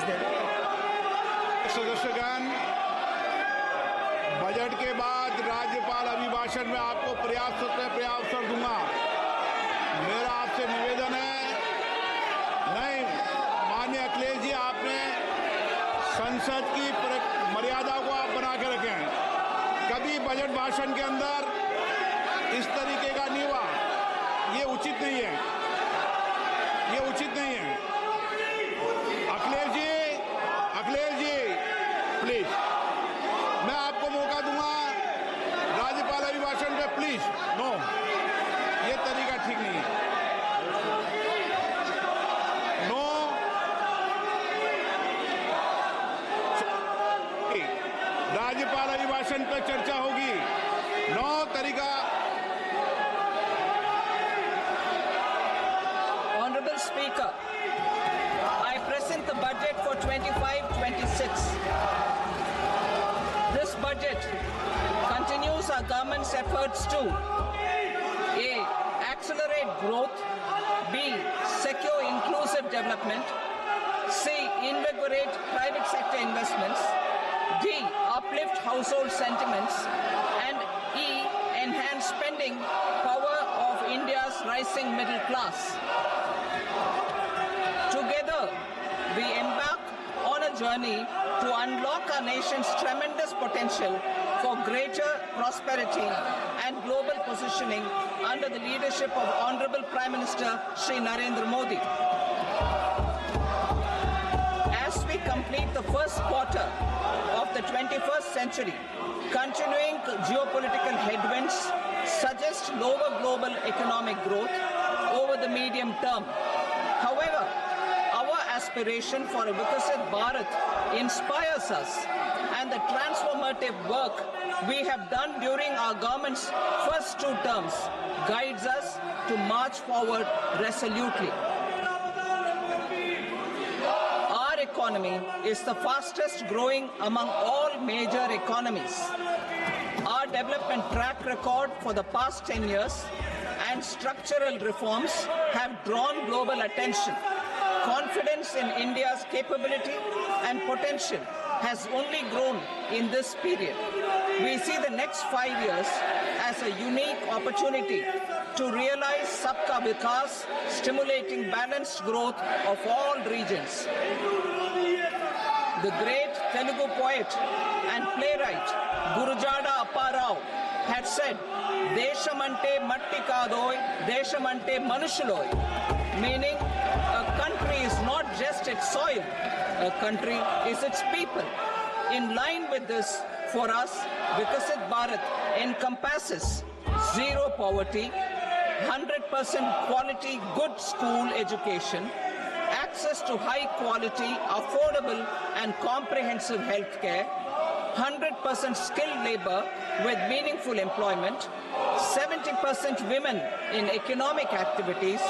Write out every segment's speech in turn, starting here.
is there. सदस्यगण, budget के बाद राज्यपाल अभिभाषण में आपको पर्याप्त दूंगा। मेरा आपसे निवेदन है, नहीं माननीय अखिलेश जी, आपने संसद की मर्यादा को आप बना के रखे हैं। कभी बजट भाषण के अंदर इस तरीके का नहीं हुआ, ये उचित नहीं है, ये उचित नहीं है। अखिलेश जी प्लीज, मैं आपको मौका दूंगा राज्यपाल अभिभाषण पे, प्लीज। नो, ये तरीका ठीक नहीं है। नो, राज्यपाल अभिभाषण पे चर्चा होगी। नो तरीका। Honorable Speaker, I present the budget for 25-26. This budget continues our government's efforts to A. Accelerate growth, B. Secure inclusive development, C. Invigorate private sector investments, D. Uplift household sentiments, and E. Enhance spending power of India's rising middle class. Together, we embark on a journey to unlock our nation's tremendous potential for greater prosperity and global positioning under the leadership of Honorable Prime Minister Shri Narendra Modi. As we complete the first quarter of the 21st century, continuing geopolitical headwinds suggest lower global economic growth over the medium term. However, our aspiration for a Vikasit Bharat inspires us, and the transformative work we have done during our government's first 2 terms guides us to march forward resolutely. Our economy is the fastest growing among all major economies. Our development track record for the past 10 years and structural reforms have drawn global attention. Confidence in India's capability and potential has only grown in this period. We see the next 5 years as a unique opportunity to realize Sabka Vikas, stimulating balanced growth of all regions. The great Telugu poet and playwright Gurujada Apparao had said, "Deshamante matti kadoy, deshamante manushuloy," meaning a country is not just its soil, a country is its people. In line with this, for us, Vikasit Bharat encompasses zero poverty, 100% quality good school education, access to high quality, affordable and comprehensive health care, 100% skilled labor with meaningful employment, 70% women in economic activities,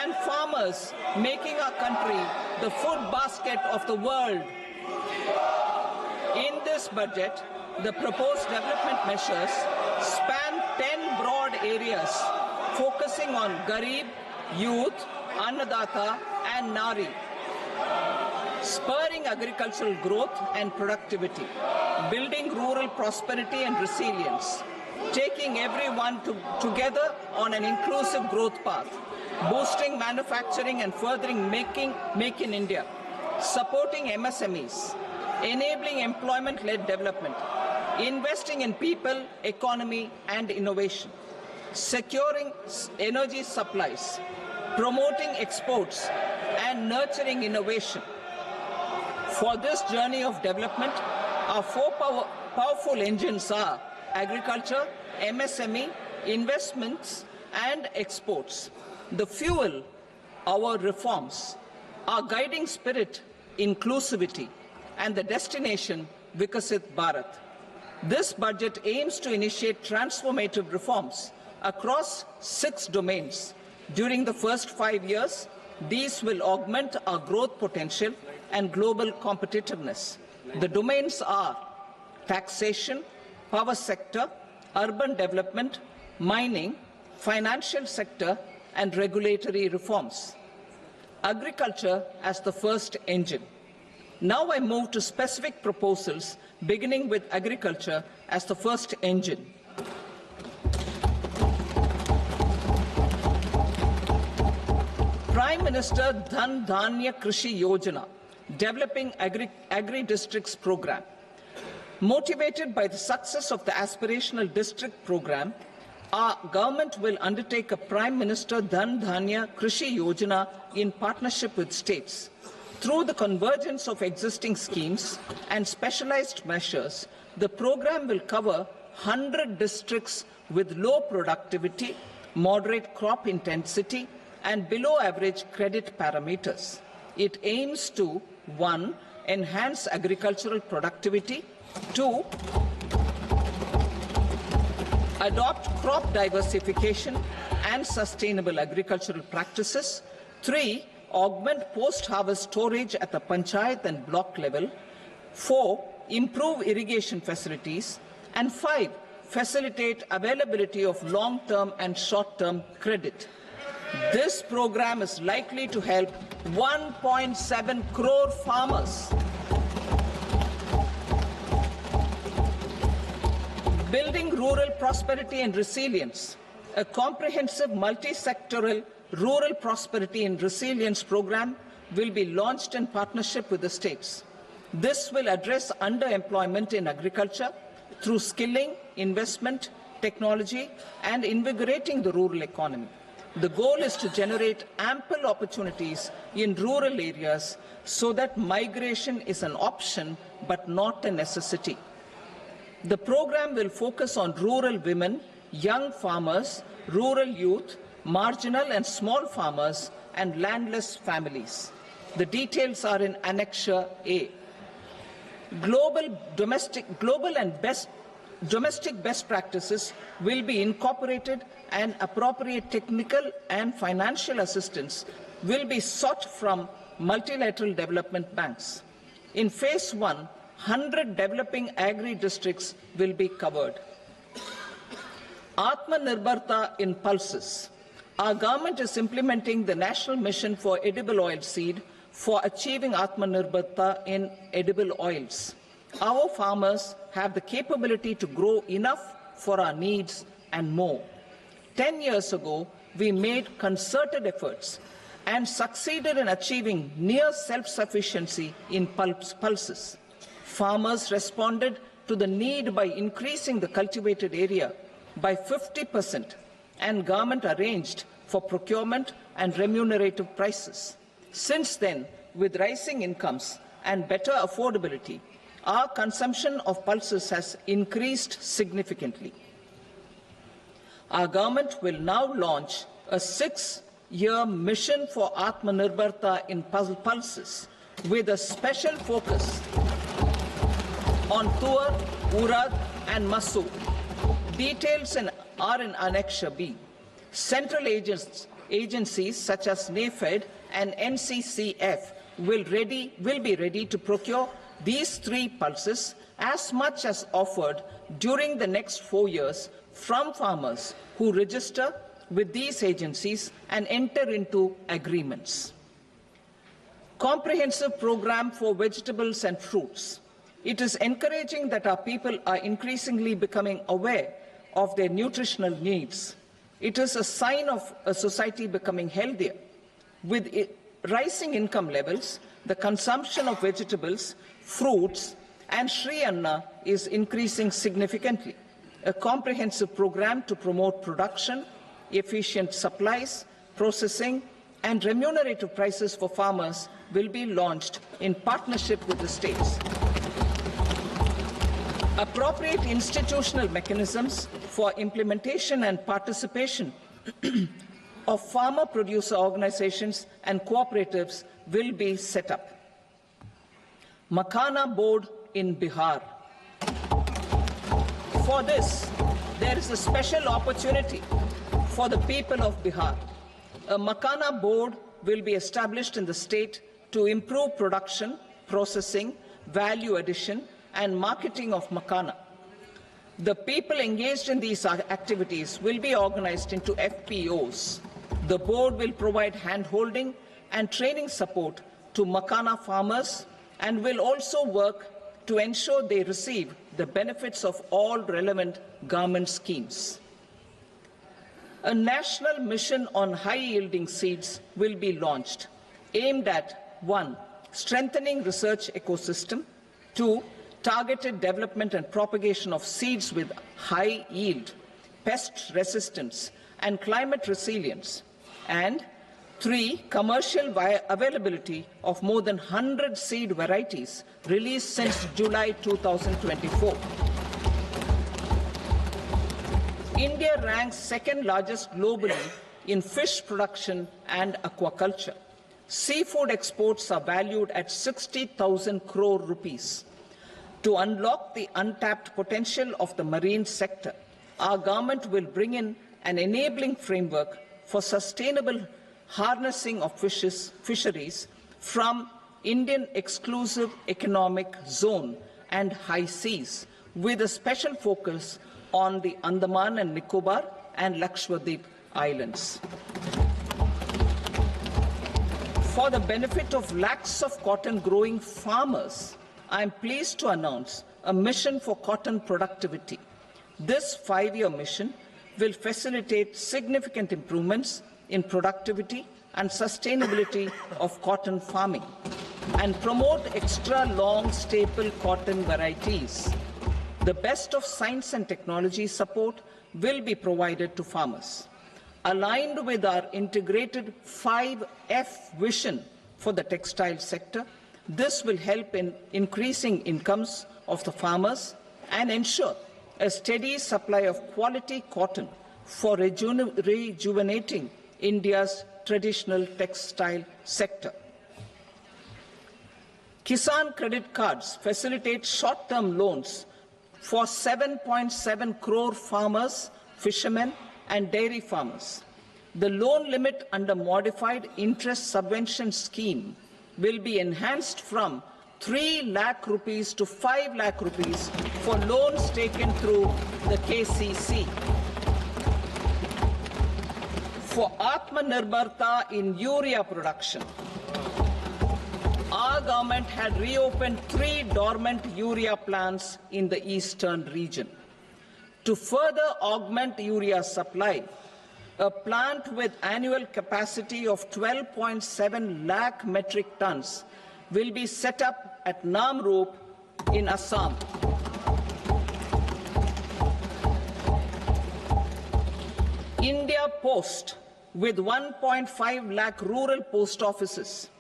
and farmers making our country the food basket of the world. In this budget, the proposed development measures span 10 broad areas, focusing on Garib, youth, Annadata, and Nari, spurring agricultural growth and productivity, building rural prosperity and resilience, taking everyone together on an inclusive growth path, boosting manufacturing and furthering Make in India, supporting MSMEs, enabling employment-led development, investing in people, economy, and innovation, securing energy supplies, promoting exports, and nurturing innovation. For this journey of development, our 4 powerful engines are agriculture, MSME, investments, and exports. The fuel, our reforms, our guiding spirit, inclusivity, and the destination, Vikasit Bharat. This budget aims to initiate transformative reforms across 6 domains. During the first 5 years, these will augment our growth potential and global competitiveness. The domains are taxation, power sector, urban development, mining, financial sector, and regulatory reforms. Agriculture as the first engine. Now I move to specific proposals, beginning with agriculture as the first engine. Prime Minister Dhan Dhanya Krishi Yojana, Developing Agri-Districts Program. Motivated by the success of the Aspirational District Program, our government will undertake a Prime Minister Dhan Dhanya Krishi Yojana in partnership with states. Through the convergence of existing schemes and specialized measures, the program will cover 100 districts with low productivity, moderate crop intensity, and below average credit parameters. It aims to 1. Enhance agricultural productivity, 2. Adopt crop diversification and sustainable agricultural practices, 3. Augment post-harvest storage at the panchayat and block level, 4. Improve irrigation facilities, and 5. Facilitate availability of long-term and short-term credit. This program is likely to help 1.7 crore farmers. Building rural prosperity and resilience. A comprehensive multi-sectoral rural prosperity and resilience program will be launched in partnership with the states. This will address underemployment in agriculture through skilling, investment, technology, and invigorating the rural economy. The goal is to generate ample opportunities in rural areas so that migration is an option but not a necessity. The program will focus on rural women, young farmers, rural youth, marginal and small farmers, and landless families. The details are in Annexure A. Domestic best practices will be incorporated, and appropriate technical and financial assistance will be sought from multilateral development banks. In Phase 1, 100 developing agri-districts will be covered. Atmanirbharta in pulses. Our government is implementing the National Mission for Edible Oilseed for achieving Atmanirbharta in edible oils. Our farmers have the capability to grow enough for our needs and more. 10 years ago, we made concerted efforts and succeeded in achieving near self-sufficiency in pulses. Farmers responded to the need by increasing the cultivated area by 50%, and government arranged for procurement and remunerative prices. Since then, with rising incomes and better affordability, our consumption of pulses has increased significantly. Our government will now launch a 6-year mission for Atmanirbharta in pulses with a special focus on Tuar, Urad and Masoor. Details are in Annexure B. Central agencies such as NAFED and NCCF will be ready to procure these 3 pulses as much as offered during the next 4 years from farmers who register with these agencies and enter into agreements. Comprehensive program for vegetables and fruits. It is encouraging that our people are increasingly becoming aware of their nutritional needs. It is a sign of a society becoming healthier. With rising income levels, the consumption of vegetables, fruits, and Shri Anna is increasing significantly. A comprehensive program to promote production, efficient supplies, processing, and remunerative prices for farmers will be launched in partnership with the states. Appropriate institutional mechanisms for implementation and participation of farmer-producer organizations and cooperatives will be set up. Makhana Board in Bihar. For this, there is a special opportunity for the people of Bihar. A Makhana Board will be established in the state to improve production, processing, value addition, and marketing of Makhana. The people engaged in these activities will be organized into FPOs. The board will provide hand-holding and training support to Makhana farmers and will also work to ensure they receive the benefits of all relevant government schemes. A national mission on high-yielding seeds will be launched, aimed at 1. Strengthening research ecosystem, 2. Targeted development and propagation of seeds with high yield, pest resistance, and climate resilience, and 3. Commercial availability of more than 100 seed varieties released since July 2024. India ranks second largest globally in fish production and aquaculture. Seafood exports are valued at 60,000 crore rupees. To unlock the untapped potential of the marine sector, our government will bring in an enabling framework for sustainable harnessing of fisheries from Indian exclusive economic zone and high seas, with a special focus on the Andaman and Nicobar and Lakshadweep Islands. For the benefit of lakhs of cotton growing farmers, I am pleased to announce a mission for cotton productivity. This 5-year mission will facilitate significant improvements in productivity and sustainability of cotton farming and promote extra long staple cotton varieties. The best of science and technology support will be provided to farmers. Aligned with our integrated 5F vision for the textile sector, this will help in increasing incomes of the farmers and ensure a steady supply of quality cotton for rejuvenating India's traditional textile sector. Kisan credit cards facilitate short-term loans for 7.7 crore farmers, fishermen, and dairy farmers. The loan limit under modified interest subvention scheme will be enhanced from 3 lakh rupees to 5 lakh rupees for loans taken through the KCC. For Atmanirbharta in urea production, our government had reopened 3 dormant urea plants in the eastern region. To further augment urea supply, a plant with annual capacity of 12.7 lakh metric tons will be set up at Namrup in Assam. India Post, with 1.5 lakh rural post offices,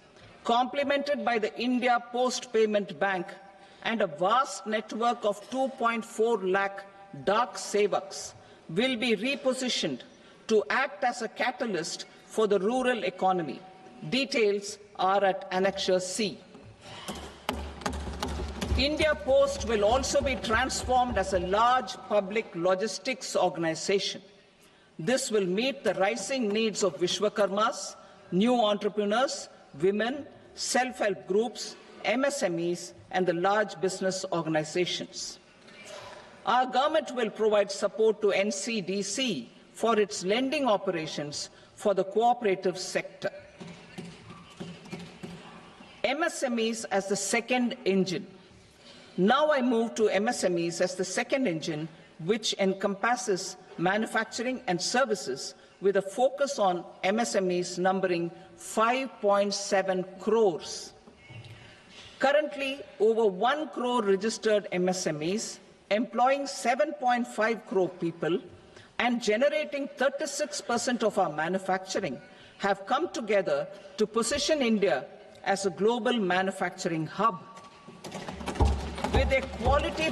complemented by the India Post Payment Bank and a vast network of 2.4 lakh Dak Sevaks, will be repositioned to act as a catalyst for the rural economy. Details are at Annexure C. India Post will also be transformed as a large public logistics organization. This will meet the rising needs of Vishwakarmas, new entrepreneurs, women, self-help groups, MSMEs, and the large business organizations. Our government will provide support to NCDC for its lending operations for the cooperative sector. MSMEs as the second engine. Now I move to MSMEs as the second engine, which encompasses manufacturing and services with a focus on MSMEs numbering 5.7 crores. Currently, over 1 crore registered MSMEs, employing 7.5 crore people and generating 36% of our manufacturing, have come together to position India as a global manufacturing hub. With their quality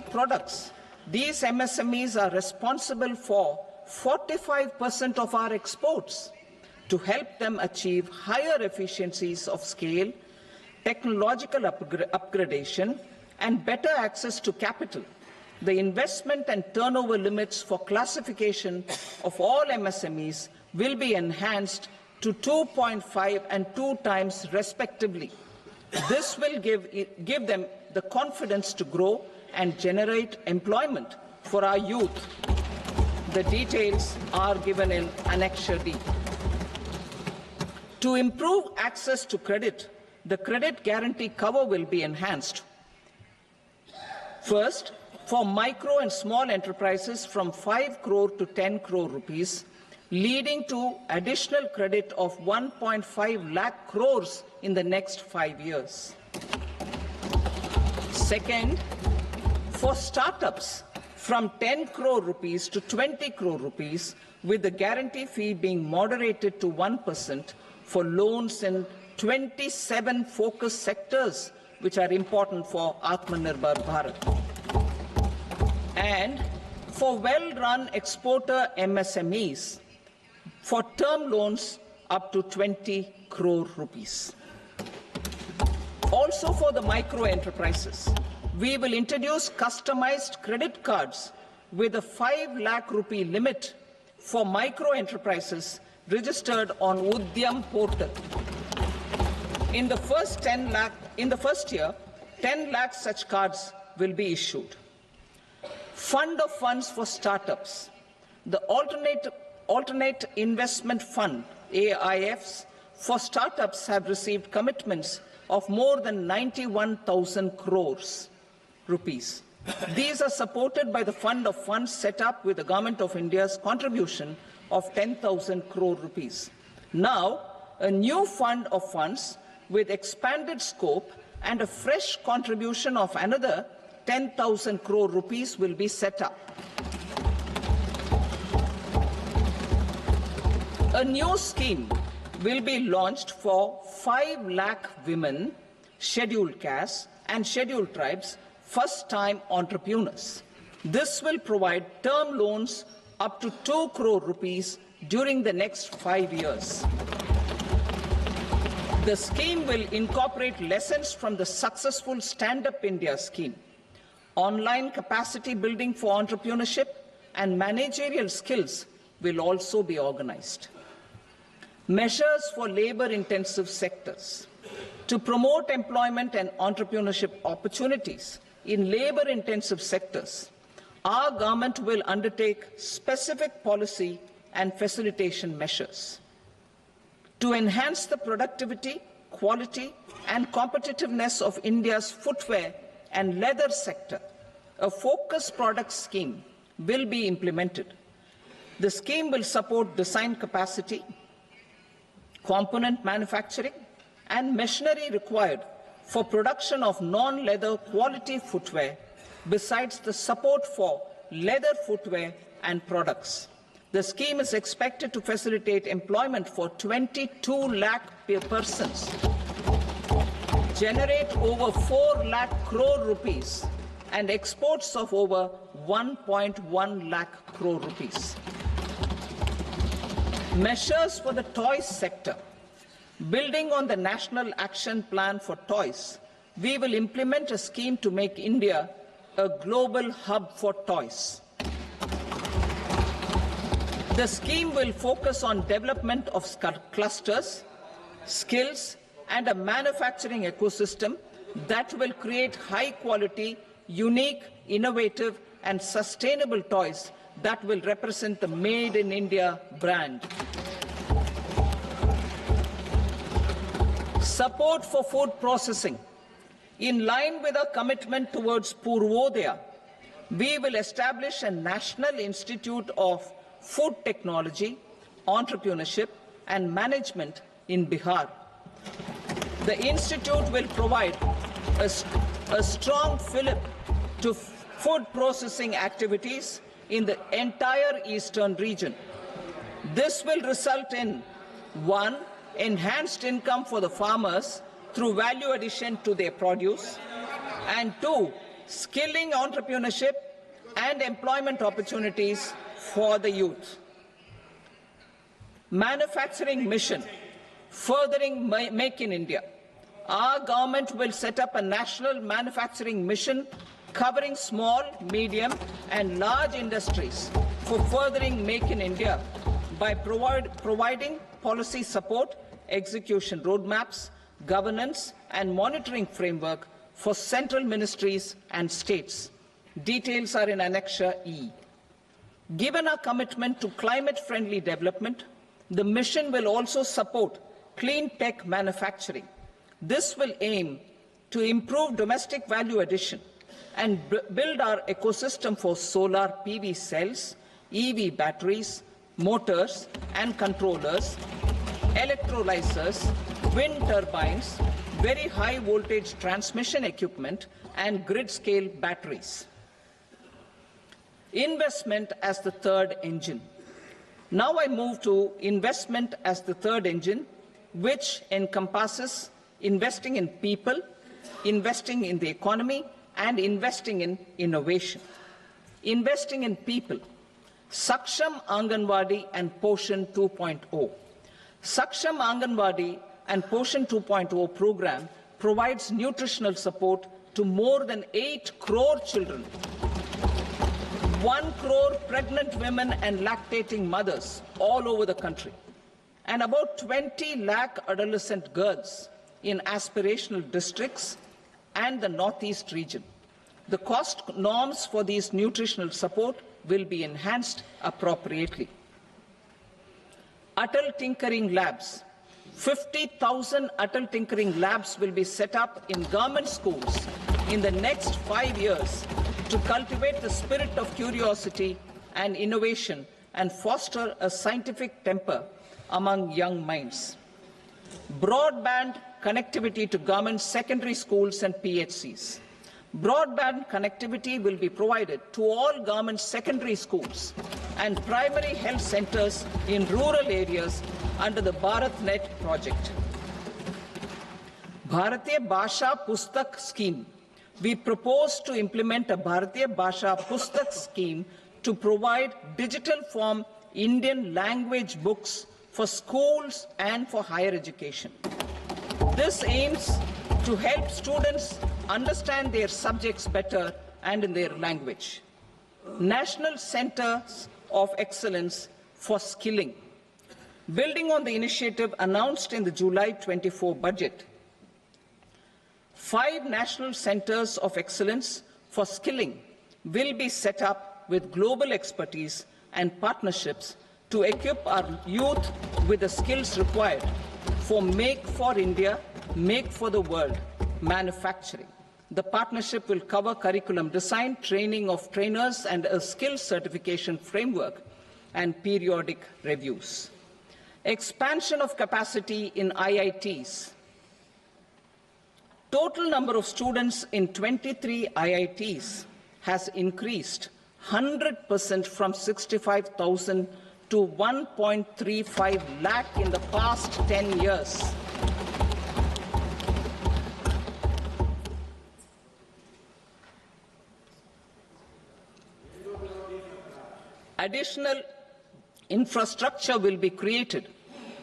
products, these MSMEs are responsible for 45% of our exports. To help them achieve higher efficiencies of scale, technological upgradation, and better access to capital, the investment and turnover limits for classification of all MSMEs will be enhanced to 2.5 and 2 times respectively. This will give them the confidence to grow and generate employment for our youth. The details are given in Annexure D. To improve access to credit, the credit guarantee cover will be enhanced. First, for micro and small enterprises from 5 crore to 10 crore rupees, leading to additional credit of 1.5 lakh crores in the next 5 years. Second, for startups from 10 crore rupees to 20 crore rupees, with the guarantee fee being moderated to 1% for loans in 27 focus sectors which are important for Atmanirbhar Bharat. And for well-run exporter MSMEs, for term loans up to 20 crore rupees. Also for the micro enterprises, we will introduce customized credit cards with a 5 lakh rupee limit for micro enterprises registered on Udyam portal. In the first year, 10 lakh such cards will be issued. Fund of funds for startups. The alternate investment fund, AIFs, for startups have received commitments of more than 91,000 crores rupees. These are supported by the fund of funds set up with the Government of India's contribution of 10,000 crore rupees. Now, a new fund of funds with expanded scope and a fresh contribution of another 10,000 crore rupees will be set up. A new scheme will be launched for 5 lakh women, scheduled castes and scheduled tribes, first-time entrepreneurs. This will provide term loans up to 2 crore rupees during the next 5 years. The scheme will incorporate lessons from the successful Stand Up India scheme. Online capacity building for entrepreneurship and managerial skills will also be organized. Measures for labor-intensive sectors. To promote employment and entrepreneurship opportunities in labor-intensive sectors, our government will undertake specific policy and facilitation measures. To enhance the productivity, quality, and competitiveness of India's footwear and leather sector, a focused product scheme will be implemented. The scheme will support design capacity, component manufacturing, and machinery required for production of non-leather quality footwear, besides the support for leather footwear and products. The scheme is expected to facilitate employment for 22 lakh persons, generate over 4 lakh crore rupees, and exports of over 1.1 lakh crore rupees. Measures for the toys sector. Building on the National Action Plan for Toys, we will implement a scheme to make India a global hub for toys. The scheme will focus on development of clusters, skills, and a manufacturing ecosystem that will create high-quality, unique, innovative, and sustainable toys that will represent the Made in India brand. Support for food processing. In line with our commitment towards Purvodaya, we will establish a National Institute of Food Technology, Entrepreneurship and Management in Bihar. The institute will provide a strong fillip to food processing activities in the entire eastern region. This will result in 1. Enhanced income for the farmers through value addition to their produce, and 2. Skilling entrepreneurship and employment opportunities for the youth. Manufacturing mission, furthering Make in India. Our government will set up a national manufacturing mission covering small, medium and large industries for furthering Make in India by providing policy support, execution roadmaps, governance and monitoring framework for central ministries and states. Details are in Annexure E. Given our commitment to climate-friendly development, the mission will also support clean tech manufacturing. This will aim to improve domestic value addition and build our ecosystem for solar PV cells, EV batteries, motors and controllers, electrolyzers, wind turbines, very high voltage transmission equipment and grid-scale batteries. Investment as the third engine. Now I move to investment as the third engine, which encompasses investing in people, investing in the economy, and investing in innovation. Investing in people. Saksham Anganwadi and Poshan 2.0. Saksham Anganwadi and Poshan 2.0 program provides nutritional support to more than 8 crore children, 1 crore pregnant women and lactating mothers all over the country, and about 20 lakh adolescent girls in aspirational districts and the Northeast region. The cost norms for these nutritional support will be enhanced appropriately. Atal Tinkering Labs. 50,000 Atal Tinkering Labs will be set up in government schools in the next 5 years to cultivate the spirit of curiosity and innovation and foster a scientific temper among young minds. Broadband connectivity to government secondary schools and PHCs. Broadband connectivity will be provided to all government secondary schools and primary health centers in rural areas under the BharatNet project. Bharatiya Bhasha Pustak Scheme. We propose to implement a Bharatiya Bhasha Pustak scheme to provide digital form Indian language books for schools and for higher education. This aims to help students understand their subjects better and in their language. National Centers of Excellence for Skilling. Building on the initiative announced in the July 24 budget, 5 national centers of excellence for skilling will be set up with global expertise and partnerships to equip our youth with the skills required for Make for India, Make for the World manufacturing. The partnership will cover curriculum design, training of trainers, and a skills certification framework and periodic reviews. Expansion of capacity in IITs. Total number of students in 23 IITs has increased 100% from 65,000 to 1.35 lakh in the past 10 years. Additional infrastructure will be created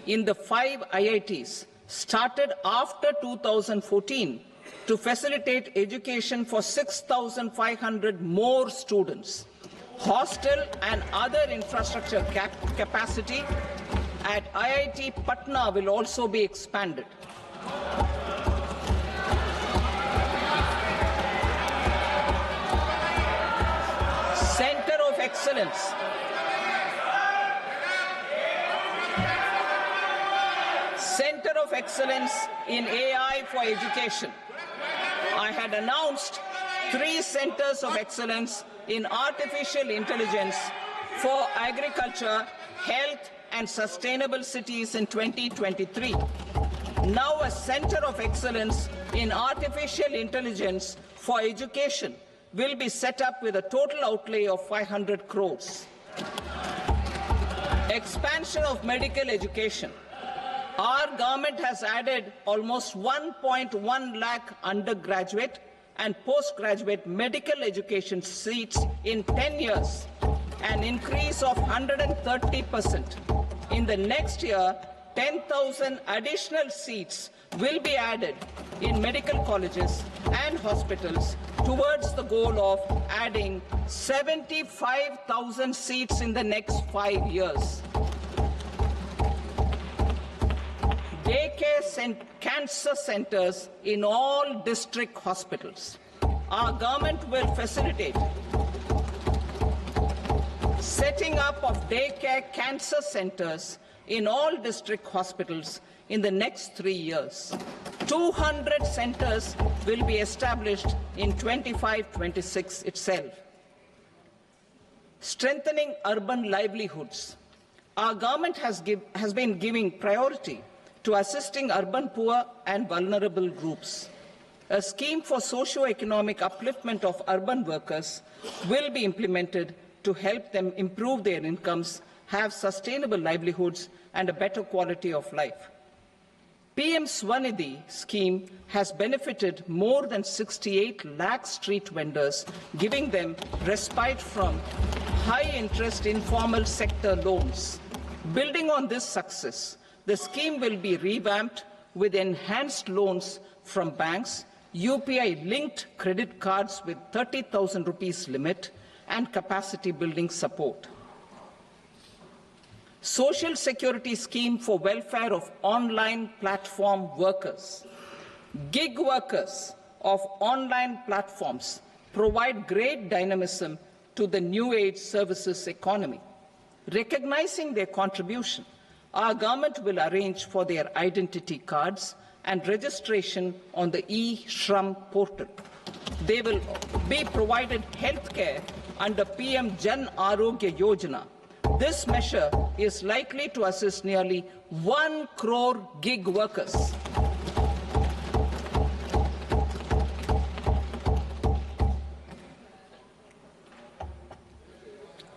in the 5 IITs started after 2014 to facilitate education for 6,500 more students. Hostel and other infrastructure capacity at IIT Patna will also be expanded. Center of Excellence. Center of Excellence in AI for Education. I had announced 3 centers of excellence in artificial intelligence for agriculture, health, and sustainable cities in 2023. Now a center of excellence in artificial intelligence for education will be set up with a total outlay of 500 crores. Expansion of medical education. Our government has added almost 1.1 lakh undergraduate and postgraduate medical education seats in 10 years, an increase of 130%. In the next year, 10,000 additional seats will be added in medical colleges and hospitals towards the goal of adding 75,000 seats in the next 5 years. Daycare cancer centers in all district hospitals. Our government will facilitate setting up of daycare cancer centers in all district hospitals in the next 3 years. 200 centers will be established in 25-26 itself. Strengthening urban livelihoods. Our government has been giving priority to assisting urban poor and vulnerable groups. A scheme for socio-economic upliftment of urban workers will be implemented to help them improve their incomes, have sustainable livelihoods, and a better quality of life. PM Swanidhi scheme has benefited more than 68 lakh street vendors, giving them respite from high-interest informal sector loans. Building on this success, the scheme will be revamped with enhanced loans from banks, UPI-linked credit cards with 30,000 rupees limit, and capacity building support. Social Security scheme for welfare of online platform workers. Gig workers of online platforms provide great dynamism to the new age services economy. Recognizing their contribution, our government will arrange for their identity cards and registration on the e-Shram portal. They will be provided health care under PM Jan Arogya Yojana. This measure is likely to assist nearly 1 crore gig workers.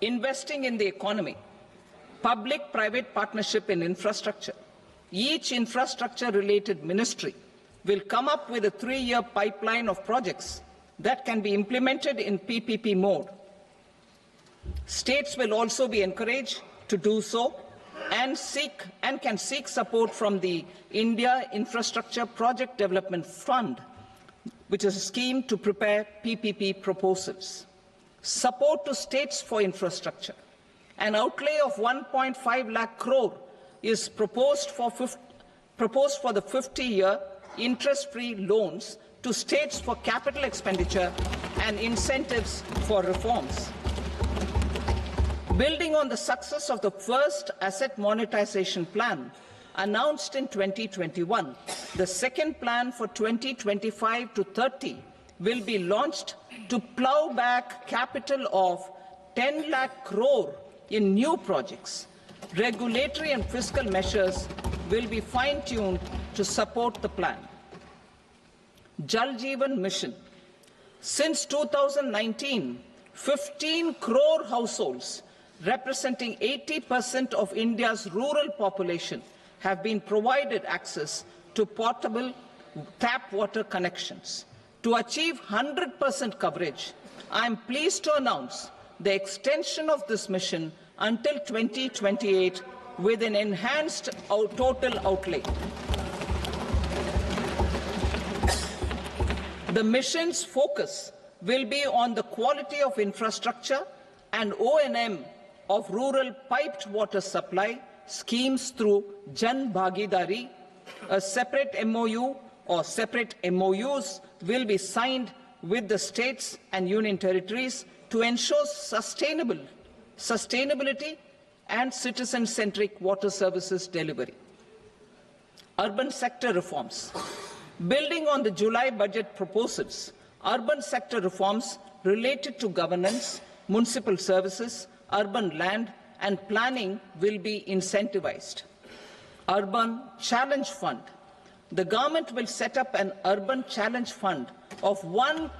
Investing in the economy. Public-private partnership in infrastructure. Each infrastructure-related ministry will come up with a 3-year pipeline of projects that can be implemented in PPP mode. States will also be encouraged to do so and can seek support from the India Infrastructure Project Development Fund, which is a scheme to prepare PPP proposals. Support to states for infrastructure. An outlay of 1.5 lakh crore is proposed for the 50-year interest-free loans to states for capital expenditure and incentives for reforms. Building on the success of the first asset monetization plan announced in 2021, the second plan for 2025 to 30 will be launched to plow back capital of 10 lakh crore in new projects. Regulatory and fiscal measures will be fine-tuned to support the plan. Jal Jeevan Mission. Since 2019, 15 crore households representing 80% of India's rural population have been provided access to portable tap water connections. To achieve 100% coverage, I am pleased to announce the extension of this mission until 2028 with an enhanced total outlay. The mission's focus will be on the quality of infrastructure and O&M of rural piped water supply schemes through Jan Bhagidari. A separate MOU or separate MOUs will be signed with the states and union territories to ensure sustainability and citizen-centric water services delivery. Urban sector reforms. Building on the July budget proposals, urban sector reforms related to governance, municipal services, urban land and planning will be incentivized. Urban Challenge Fund. The government will set up an Urban Challenge Fund of 1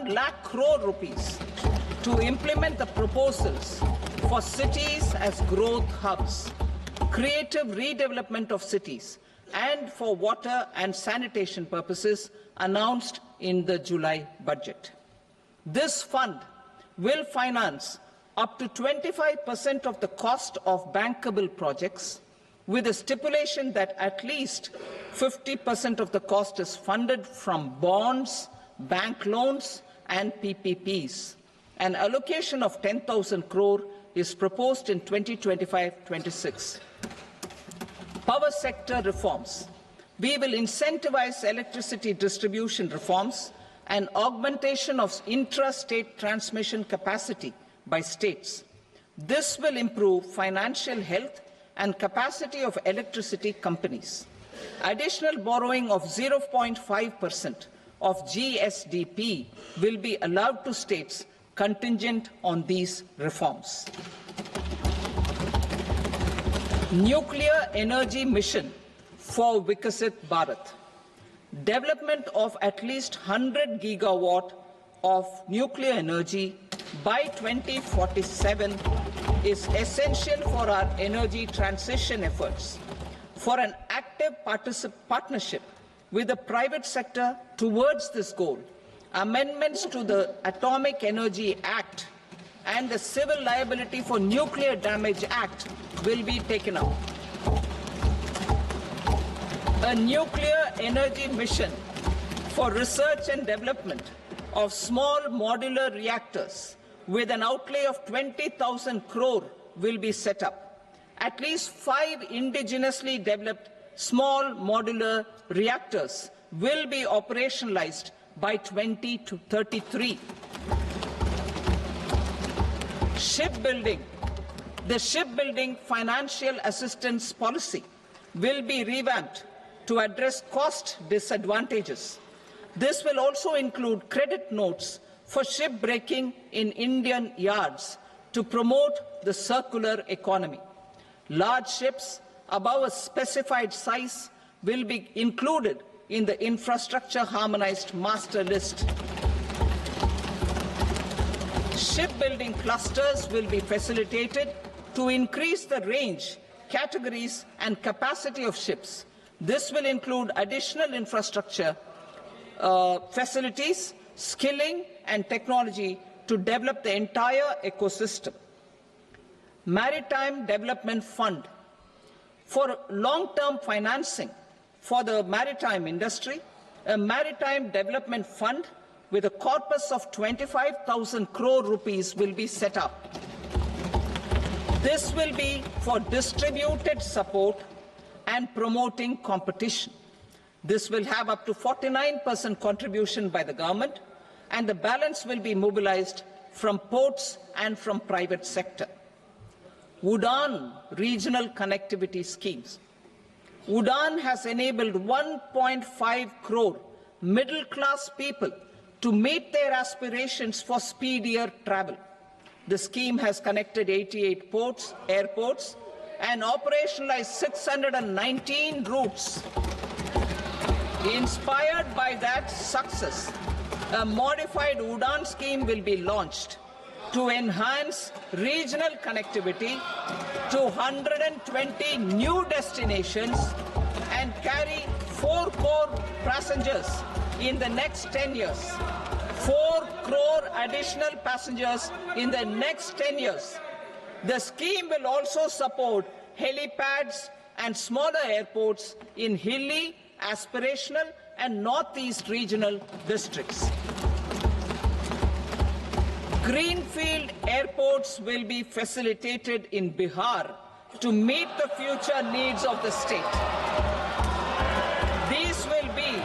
lakh crore rupees to implement the proposals for cities as growth hubs, creative redevelopment of cities, and for water and sanitation purposes announced in the July budget. This fund will finance up to 25% of the cost of bankable projects, with a stipulation that at least 50% of the cost is funded from bonds, bank loans, and PPPs. An allocation of 10,000 crore is proposed in 2025-26. Power sector reforms. We will incentivize electricity distribution reforms and augmentation of intra-state transmission capacity by states. This will improve financial health and capacity of electricity companies. Additional borrowing of 0.5% of GSDP will be allowed to states contingent on these reforms. Nuclear energy mission for Vikasit Bharat. Development of at least 100 gigawatt of nuclear energy by 2047 is essential for our energy transition efforts. For an active partnership with the private sector towards this goal, amendments to the Atomic Energy Act and the Civil Liability for Nuclear Damage Act will be taken up. A nuclear energy mission for research and development of small modular reactors with an outlay of 20,000 crore will be set up. At least 5 indigenously developed small modular reactors will be operationalized by 2033. Shipbuilding. The shipbuilding financial assistance policy will be revamped to address cost disadvantages. This will also include credit notes for shipbreaking in Indian yards to promote the circular economy. Large ships above a specified size will be included in the infrastructure harmonized master list. Shipbuilding clusters will be facilitated to increase the range, categories and capacity of ships. This will include additional infrastructure, facilities, skilling and technology to develop the entire ecosystem. Maritime Development Fund. For long-term financing for the maritime industry, a Maritime Development Fund with a corpus of 25,000 crore rupees will be set up. This will be for distributed support and promoting competition. This will have up to 49% contribution by the government, and the balance will be mobilized from ports and from private sector. UDAN regional connectivity schemes. UDAN has enabled 1.5 crore middle-class people to meet their aspirations for speedier travel. The scheme has connected 88 airports, and operationalized 619 routes. Inspired by that success, a modified UDAN scheme will be launched to enhance regional connectivity to 120 new destinations and carry 4 crore passengers in the next 10 years. 4 crore additional passengers in the next 10 years. The scheme will also support helipads and smaller airports in hilly, aspirational and northeast regional districts. Greenfield airports will be facilitated in Bihar to meet the future needs of the state. These will be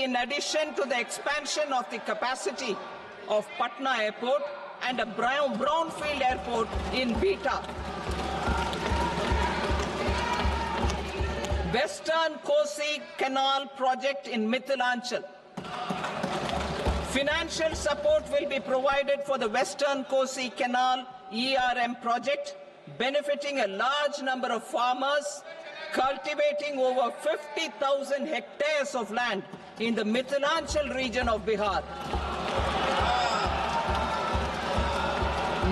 in addition to the expansion of the capacity of Patna Airport and a brownfield airport in Beta. Western Kosi Canal project in Mithilanchal. Financial support will be provided for the Western Kosi Canal ERM project, benefiting a large number of farmers cultivating over 50,000 hectares of land in the Mithilanchal region of Bihar.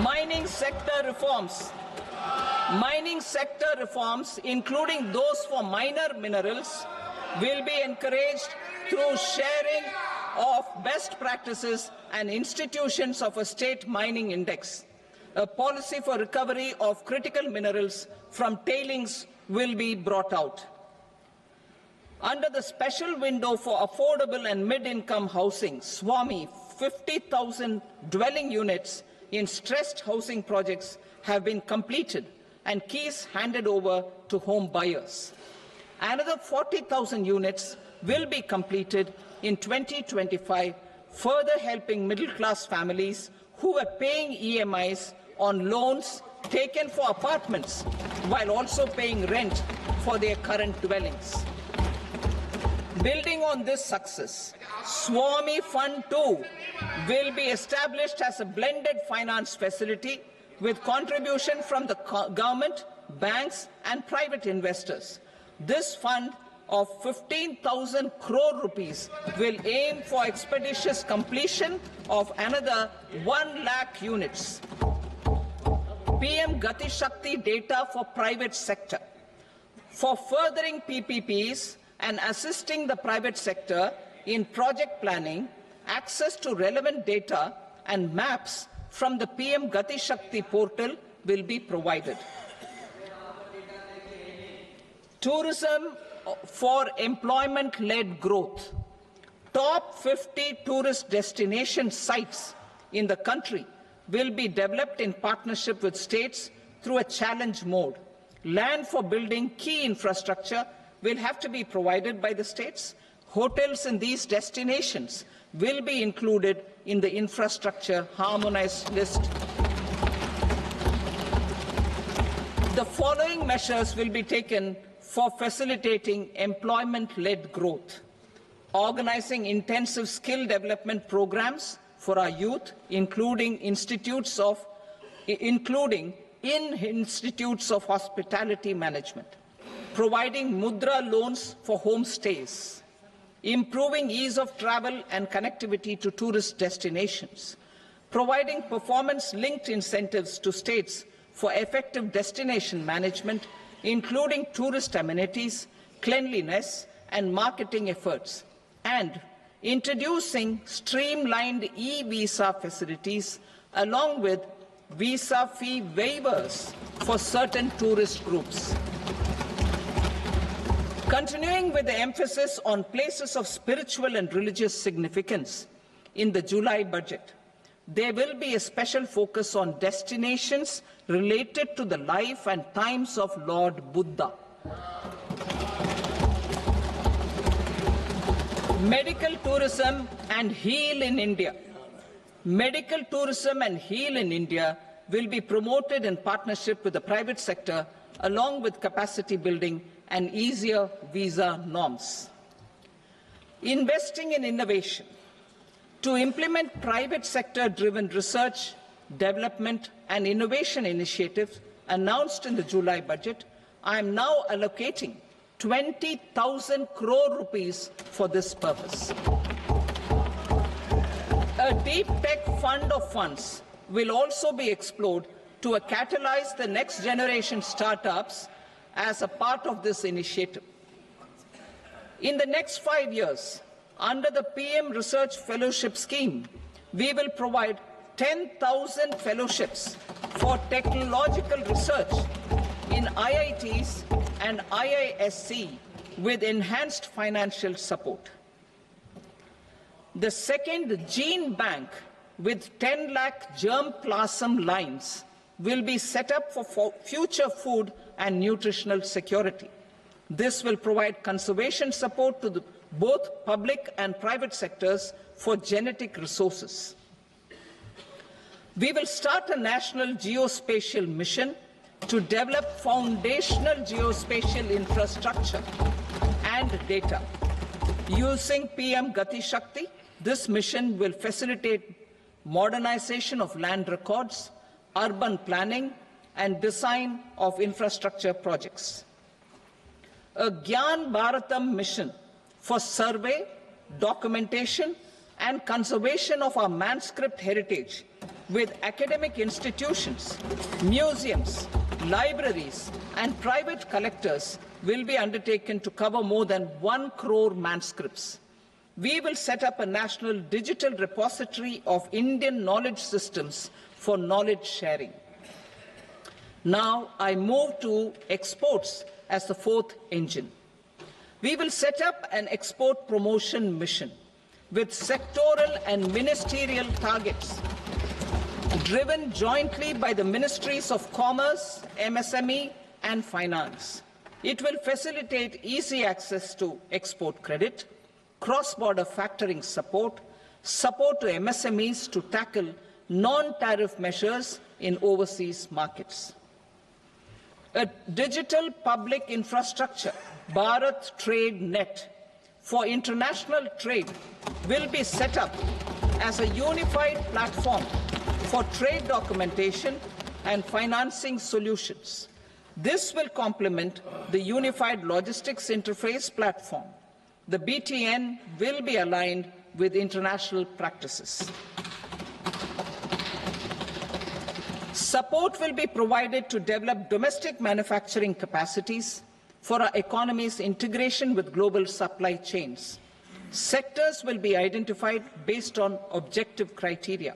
Mining sector reforms. Mining sector reforms, including those for minor minerals, will be encouraged through sharing of best practices and institutions of a state mining index. A policy for recovery of critical minerals from tailings will be brought out. Under the special window for affordable and mid-income housing, SWAMI, 50,000 dwelling units in stressed housing projects have been completed and keys handed over to home buyers. Another 40,000 units will be completed in 2025, further helping middle-class families who were paying EMIs on loans taken for apartments while also paying rent for their current dwellings. Building on this success, Swami Fund 2 will be established as a blended finance facility with contribution from the government, banks and private investors. This fund of 15,000 crore rupees will aim for expeditious completion of another 1 lakh units. PM Gati Shakti data for private sector. For furthering PPPs and assisting the private sector in project planning, access to relevant data and maps from the PM Gati Shakti portal will be provided. Tourism for employment-led growth. Top 50 tourist destination sites in the country will be developed in partnership with states through a challenge mode. Land for building key infrastructure will have to be provided by the states. Hotels in these destinations will be included in the infrastructure harmonized list. The following measures will be taken for facilitating employment-led growth: organizing intensive skill development programs for our youth, including in institutes of hospitality management, providing mudra loans for homestays, improving ease of travel and connectivity to tourist destinations, providing performance-linked incentives to states for effective destination management, including tourist amenities, cleanliness and marketing efforts, and introducing streamlined e-visa facilities along with visa fee waivers for certain tourist groups. Continuing with the emphasis on places of spiritual and religious significance, in the July budget, there will be a special focus on destinations related to the life and times of Lord Buddha. Medical tourism and heal in India. Medical tourism and heal in India will be promoted in partnership with the private sector, along with capacity building and easier visa norms. Investing in innovation. To implement private sector-driven research, development and innovation initiatives announced in the July budget, I am now allocating 20,000 crore rupees for this purpose. A deep tech fund of funds will also be explored to catalyze the next generation startups as a part of this initiative. In the next 5 years, under the PM Research Fellowship Scheme, we will provide 10,000 fellowships for technological research in IITs and IISc with enhanced financial support. The second gene bank with 10 lakh germplasm lines will be set up for future food and nutritional security. This will provide conservation support to both public and private sectors for genetic resources. We will start a national geospatial mission to develop foundational geospatial infrastructure and data. Using PM Gati Shakti, this mission will facilitate modernization of land records, urban planning, and design of infrastructure projects. A Gyan Bharatam mission for survey, documentation, and conservation of our manuscript heritage with academic institutions, museums, libraries, and private collectors will be undertaken to cover more than 1 crore manuscripts. We will set up a national digital repository of Indian knowledge systems for knowledge sharing. Now I move to exports as the fourth engine. We will set up an export promotion mission with sectoral and ministerial targets driven jointly by the Ministries of Commerce, MSME and Finance. It will facilitate easy access to export credit, cross-border factoring support, support to MSMEs to tackle non-tariff measures in overseas markets. A digital public infrastructure, Bharat Trade Net, for international trade will be set up as a unified platform for trade documentation and financing solutions. This will complement the Unified Logistics Interface platform. The BTN will be aligned with international practices. Support will be provided to develop domestic manufacturing capacities for our economy's integration with global supply chains. Sectors will be identified based on objective criteria.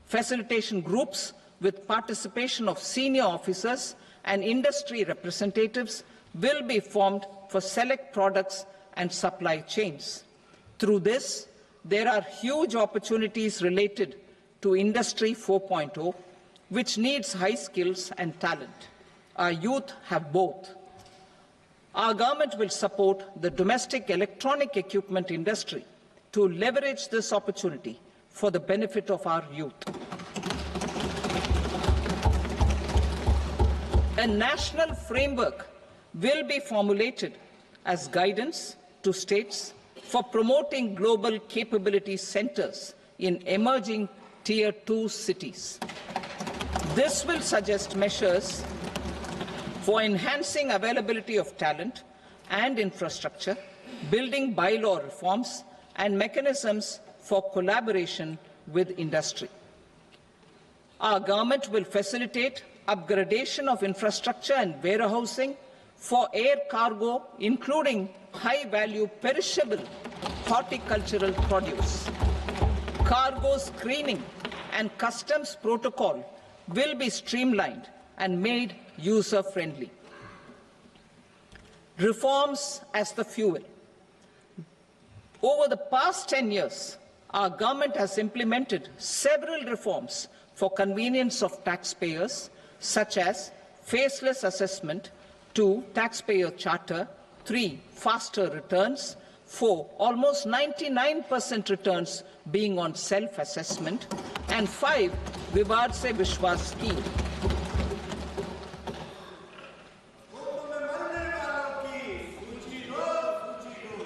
Facilitation groups with participation of senior officers and industry representatives will be formed for select products and supply chains. Through this, there are huge opportunities related to Industry 4.0, which needs high skills and talent. Our youth have both. Our government will support the domestic electronic equipment industry to leverage this opportunity for the benefit of our youth. A national framework will be formulated as guidance to states for promoting global capability centers in emerging Tier 2 cities. This will suggest measures for enhancing availability of talent and infrastructure, building bylaw reforms, and mechanisms for collaboration with industry. Our government will facilitate upgradation of infrastructure and warehousing for air cargo, including high-value perishable horticultural produce. Cargo screening and customs protocol will be streamlined and made user-friendly. Reforms as the fuel. Over the past 10 years, our government has implemented several reforms for convenience of taxpayers, such as faceless assessment, 2, taxpayer charter, 3, faster returns, 4, almost 99% returns being on self-assessment, and 5, Vivad Se Vishwas scheme.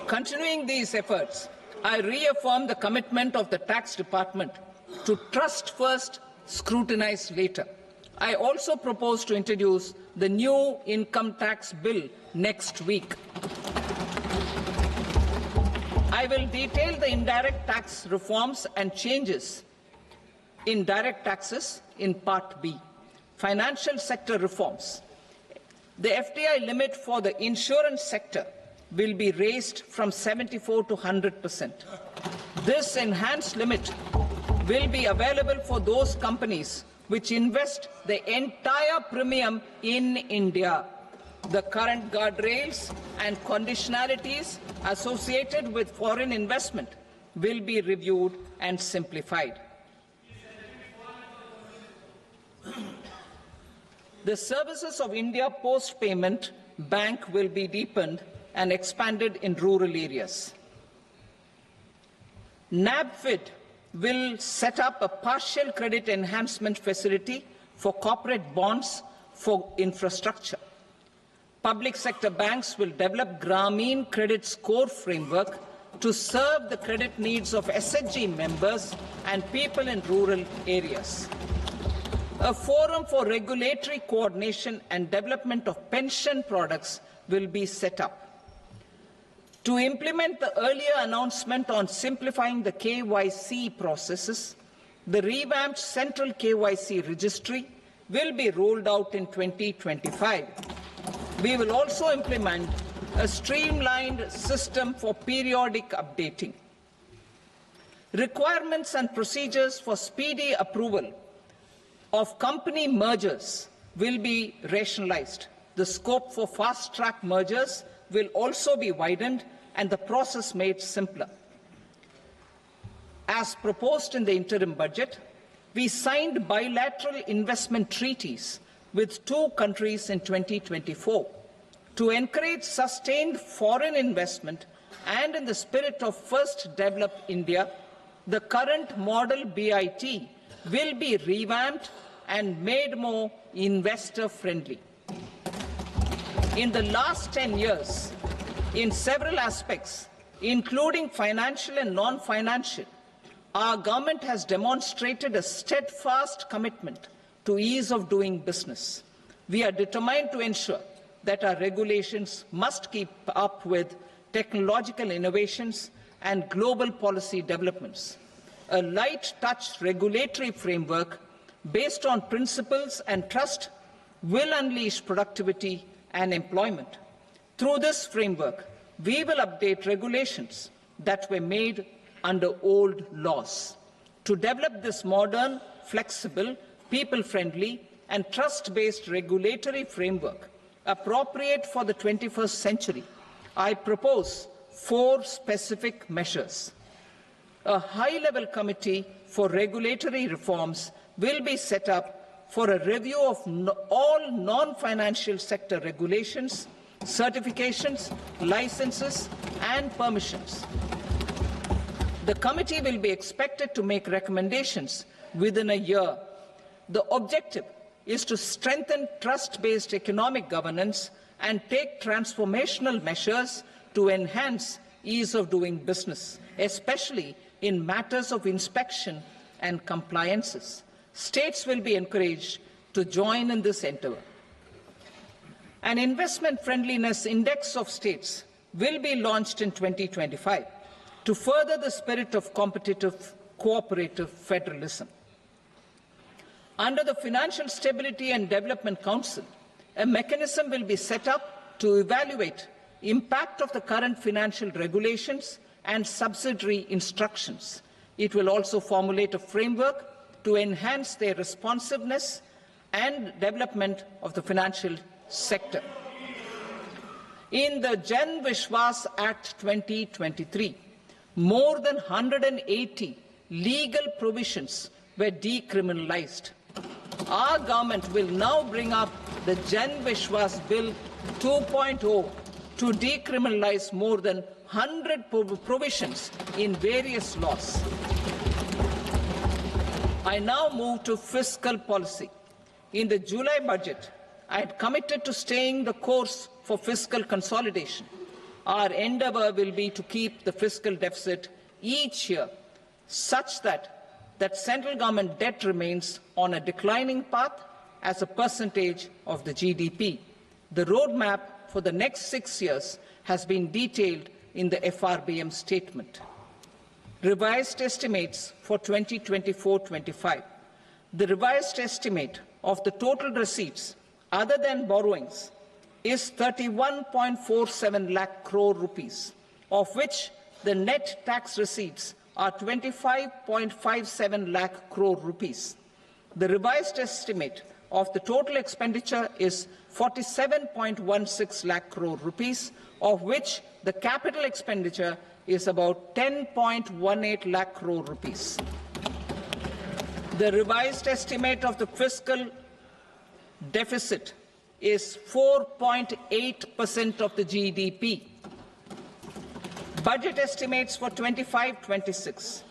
Continuing these efforts, I reaffirm the commitment of the Tax Department to trust first, scrutinize later. I also propose to introduce the new income tax bill next week. I will detail the indirect tax reforms and changes in direct taxes in Part B. Financial sector reforms. The FDI limit for the insurance sector will be raised from 74 to 100%. This enhanced limit will be available for those companies which invest the entire premium in India. The current guardrails and conditionalities associated with foreign investment will be reviewed and simplified. The services of India Post-Payment Bank will be deepened and expanded in rural areas. NABFID will set up a partial credit enhancement facility for corporate bonds for infrastructure. Public sector banks will develop Grameen Credit Score framework to serve the credit needs of SHG members and people in rural areas. A forum for regulatory coordination and development of pension products will be set up. To implement the earlier announcement on simplifying the KYC processes, the revamped Central KYC Registry will be rolled out in 2025. We will also implement a streamlined system for periodic updating. Requirements and procedures for speedy approval of company mergers will be rationalized. The scope for fast-track mergers will also be widened and the process made simpler. As proposed in the interim budget, We signed bilateral investment treaties with 2 countries in 2024 to encourage sustained foreign investment, and in the spirit of First Develop India, the current model BIT will be revamped and made more investor-friendly. In the last 10 years, in several aspects, including financial and non-financial, our government has demonstrated a steadfast commitment to ease of doing business. We are determined to ensure that our regulations must keep up with technological innovations and global policy developments. A light-touch regulatory framework based on principles and trust will unleash productivity and employment. Through this framework, we will update regulations that were made under old laws. To develop this modern, flexible, people-friendly and trust-based regulatory framework appropriate for the 21st century, I propose 4 specific measures. A high-level committee for regulatory reforms will be set up for a review of all non-financial sector regulations, certifications, licenses, and permissions. The committee will be expected to make recommendations within a year. The objective is to strengthen trust-based economic governance and take transformational measures to enhance ease of doing business, especially in matters of inspection and compliances. States will be encouraged to join in this endeavour. An investment friendliness index of states will be launched in 2025 to further the spirit of competitive, cooperative federalism. Under the Financial Stability and Development Council, a mechanism will be set up to evaluate impact of the current financial regulations and subsidiary instructions. It will also formulate a framework to enhance their responsiveness and development of the financial sector. In the Jan Vishwas Act 2023, more than 180 legal provisions were decriminalized. Our government will now bring up the Jan Vishwas Bill 2.0 to decriminalize more than 100 provisions in various laws. I now move to fiscal policy. In the July budget, I had committed to staying the course for fiscal consolidation. Our endeavour will be to keep the fiscal deficit each year such that central government debt remains on a declining path as a percentage of the GDP. The roadmap for the next 6 years has been detailed in the FRBM statement. Revised estimates for 2024-25. The revised estimate of the total receipts other than borrowings is 31.47 lakh crore rupees, of which the net tax receipts are 25.57 lakh crore rupees. The revised estimate of the total expenditure is 47.16 lakh crore rupees, of which the capital expenditure is about 10.18 lakh crore rupees. The revised estimate of the fiscal deficit is 4.8% of the GDP. Budget estimates for 25-26.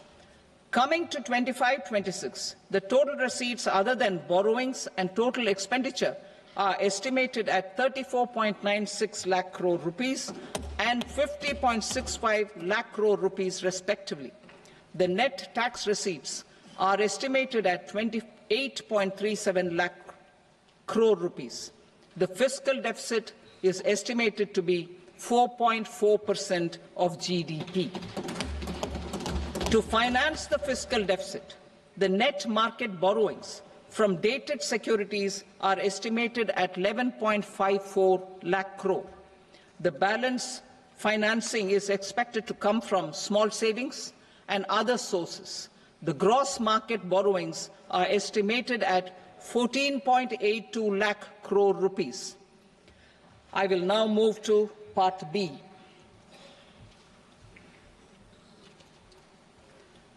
Coming to 25-26, the total receipts other than borrowings and total expenditure are estimated at 34.96 lakh crore rupees and 50.65 lakh crore rupees respectively. The net tax receipts are estimated at 28.37 lakh crore rupees. The fiscal deficit is estimated to be 4.4% of GDP. To finance the fiscal deficit, the net market borrowings from dated securities are estimated at 11.54 lakh crore. The balance financing is expected to come from small savings and other sources. The gross market borrowings are estimated at 14.82 lakh crore rupees. I will now move to Part B.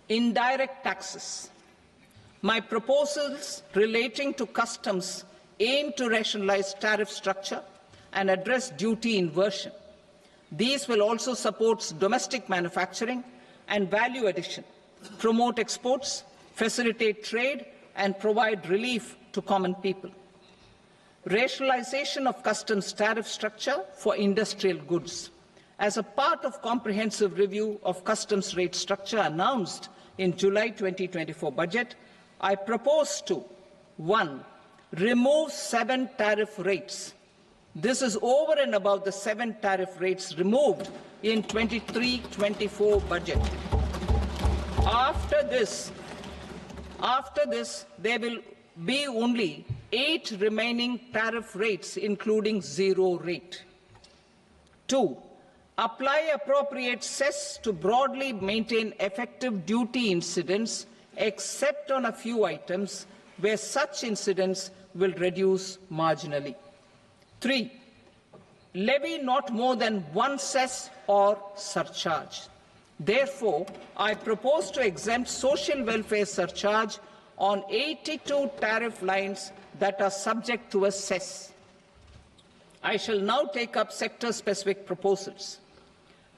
Indirect taxes. My proposals relating to customs aim to rationalize tariff structure and address duty inversion. These will also support domestic manufacturing and value addition, promote exports, facilitate trade, and provide relief to common people. Rationalization of customs tariff structure for industrial goods. As a part of comprehensive review of customs rate structure announced in July 2024 budget, I propose to 1. Remove 7 tariff rates. This is over and above the 7 tariff rates removed in 23-24 budget. After this, there will be only 8 remaining tariff rates, including 0 rate. 2. Apply appropriate cess to broadly maintain effective duty incidence, except on a few items where such incidence will reduce marginally. 3. Levy not more than 1 cess or surcharge. Therefore, I propose to exempt social welfare surcharge on 82 tariff lines that are subject to a cess. I shall now take up sector-specific proposals.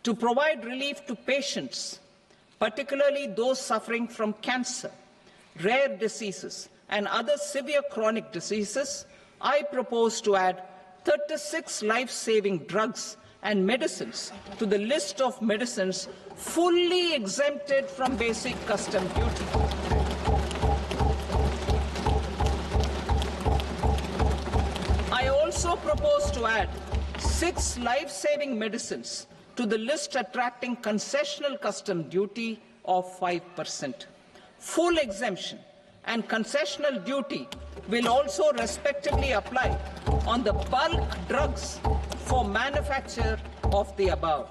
To provide relief to patients, particularly those suffering from cancer, rare diseases, and other severe chronic diseases, I propose to add 36 life-saving drugs and medicines to the list of medicines fully exempted from basic custom duty. I also propose to add 6 life-saving medicines to the list attracting concessional custom duty of 5%. Full exemption and concessional duty will also respectively apply on the bulk drugs for manufacture of the above.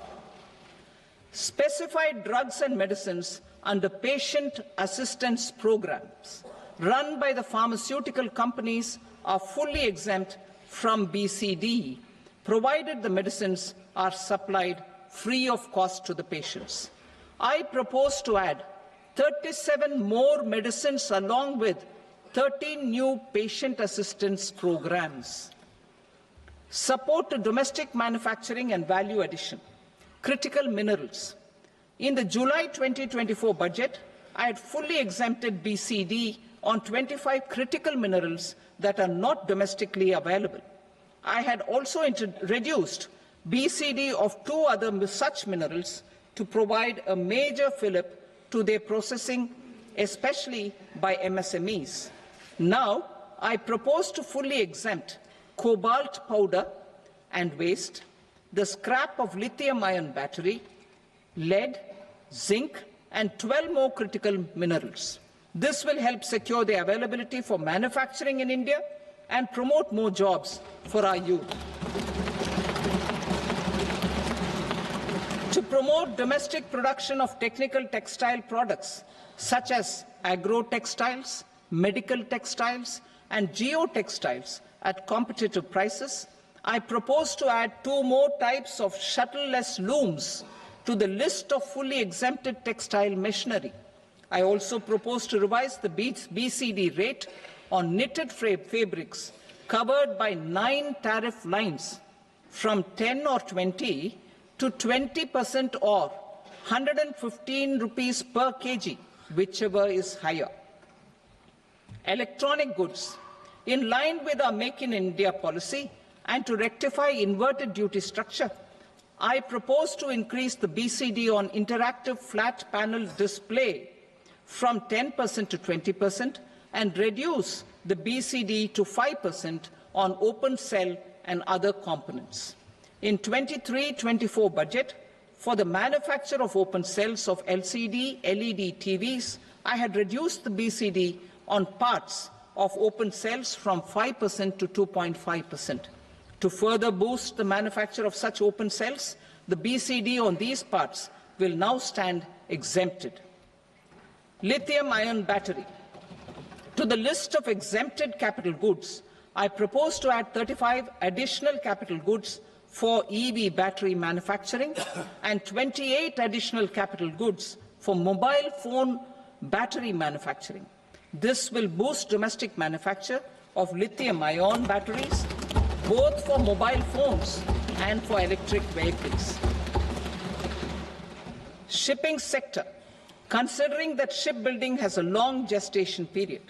Specified drugs and medicines under patient assistance programs run by the pharmaceutical companies are fully exempt from BCD, provided the medicines are supplied free of cost to the patients. I propose to add 37 more medicines along with 13 new patient assistance programs. Support to domestic manufacturing and value addition. Critical minerals. In the July 2024 budget, I had fully exempted BCD on 25 critical minerals that are not domestically available. I had also reduced BCD of 2 other such minerals to provide a major fillip to their processing, especially by MSMEs. Now, I propose to fully exempt cobalt powder and waste, the scrap of lithium-ion battery, lead, zinc, and 12 more critical minerals. This will help secure their availability for manufacturing in India and promote more jobs for our youth. To promote domestic production of technical textile products such as agro-textiles, medical textiles, and geotextiles at competitive prices, I propose to add 2 more types of shuttle-less looms to the list of fully exempted textile machinery. I also propose to revise the BCD rate on knitted fabrics covered by 9 tariff lines from 10 or 20 to 20% or 115 rupees per kg, whichever is higher. Electronic goods. In line with our Make in India policy and to rectify inverted duty structure, I propose to increase the BCD on interactive flat panel display from 10% to 20% and reduce the BCD to 5% on open cell and other components. In 23-24 budget, for the manufacture of open cells of LCD, LED TVs, I had reduced the BCD on parts of open cells from 5% to 2.5%. To further boost the manufacture of such open cells, the BCD on these parts will now stand exempted. Lithium-ion battery. To the list of exempted capital goods, I propose to add 35 additional capital goods for EV battery manufacturing and 28 additional capital goods for mobile phone battery manufacturing. This will boost domestic manufacture of lithium-ion batteries, both for mobile phones and for electric vehicles. Shipping sector. Considering that shipbuilding has a long gestation period,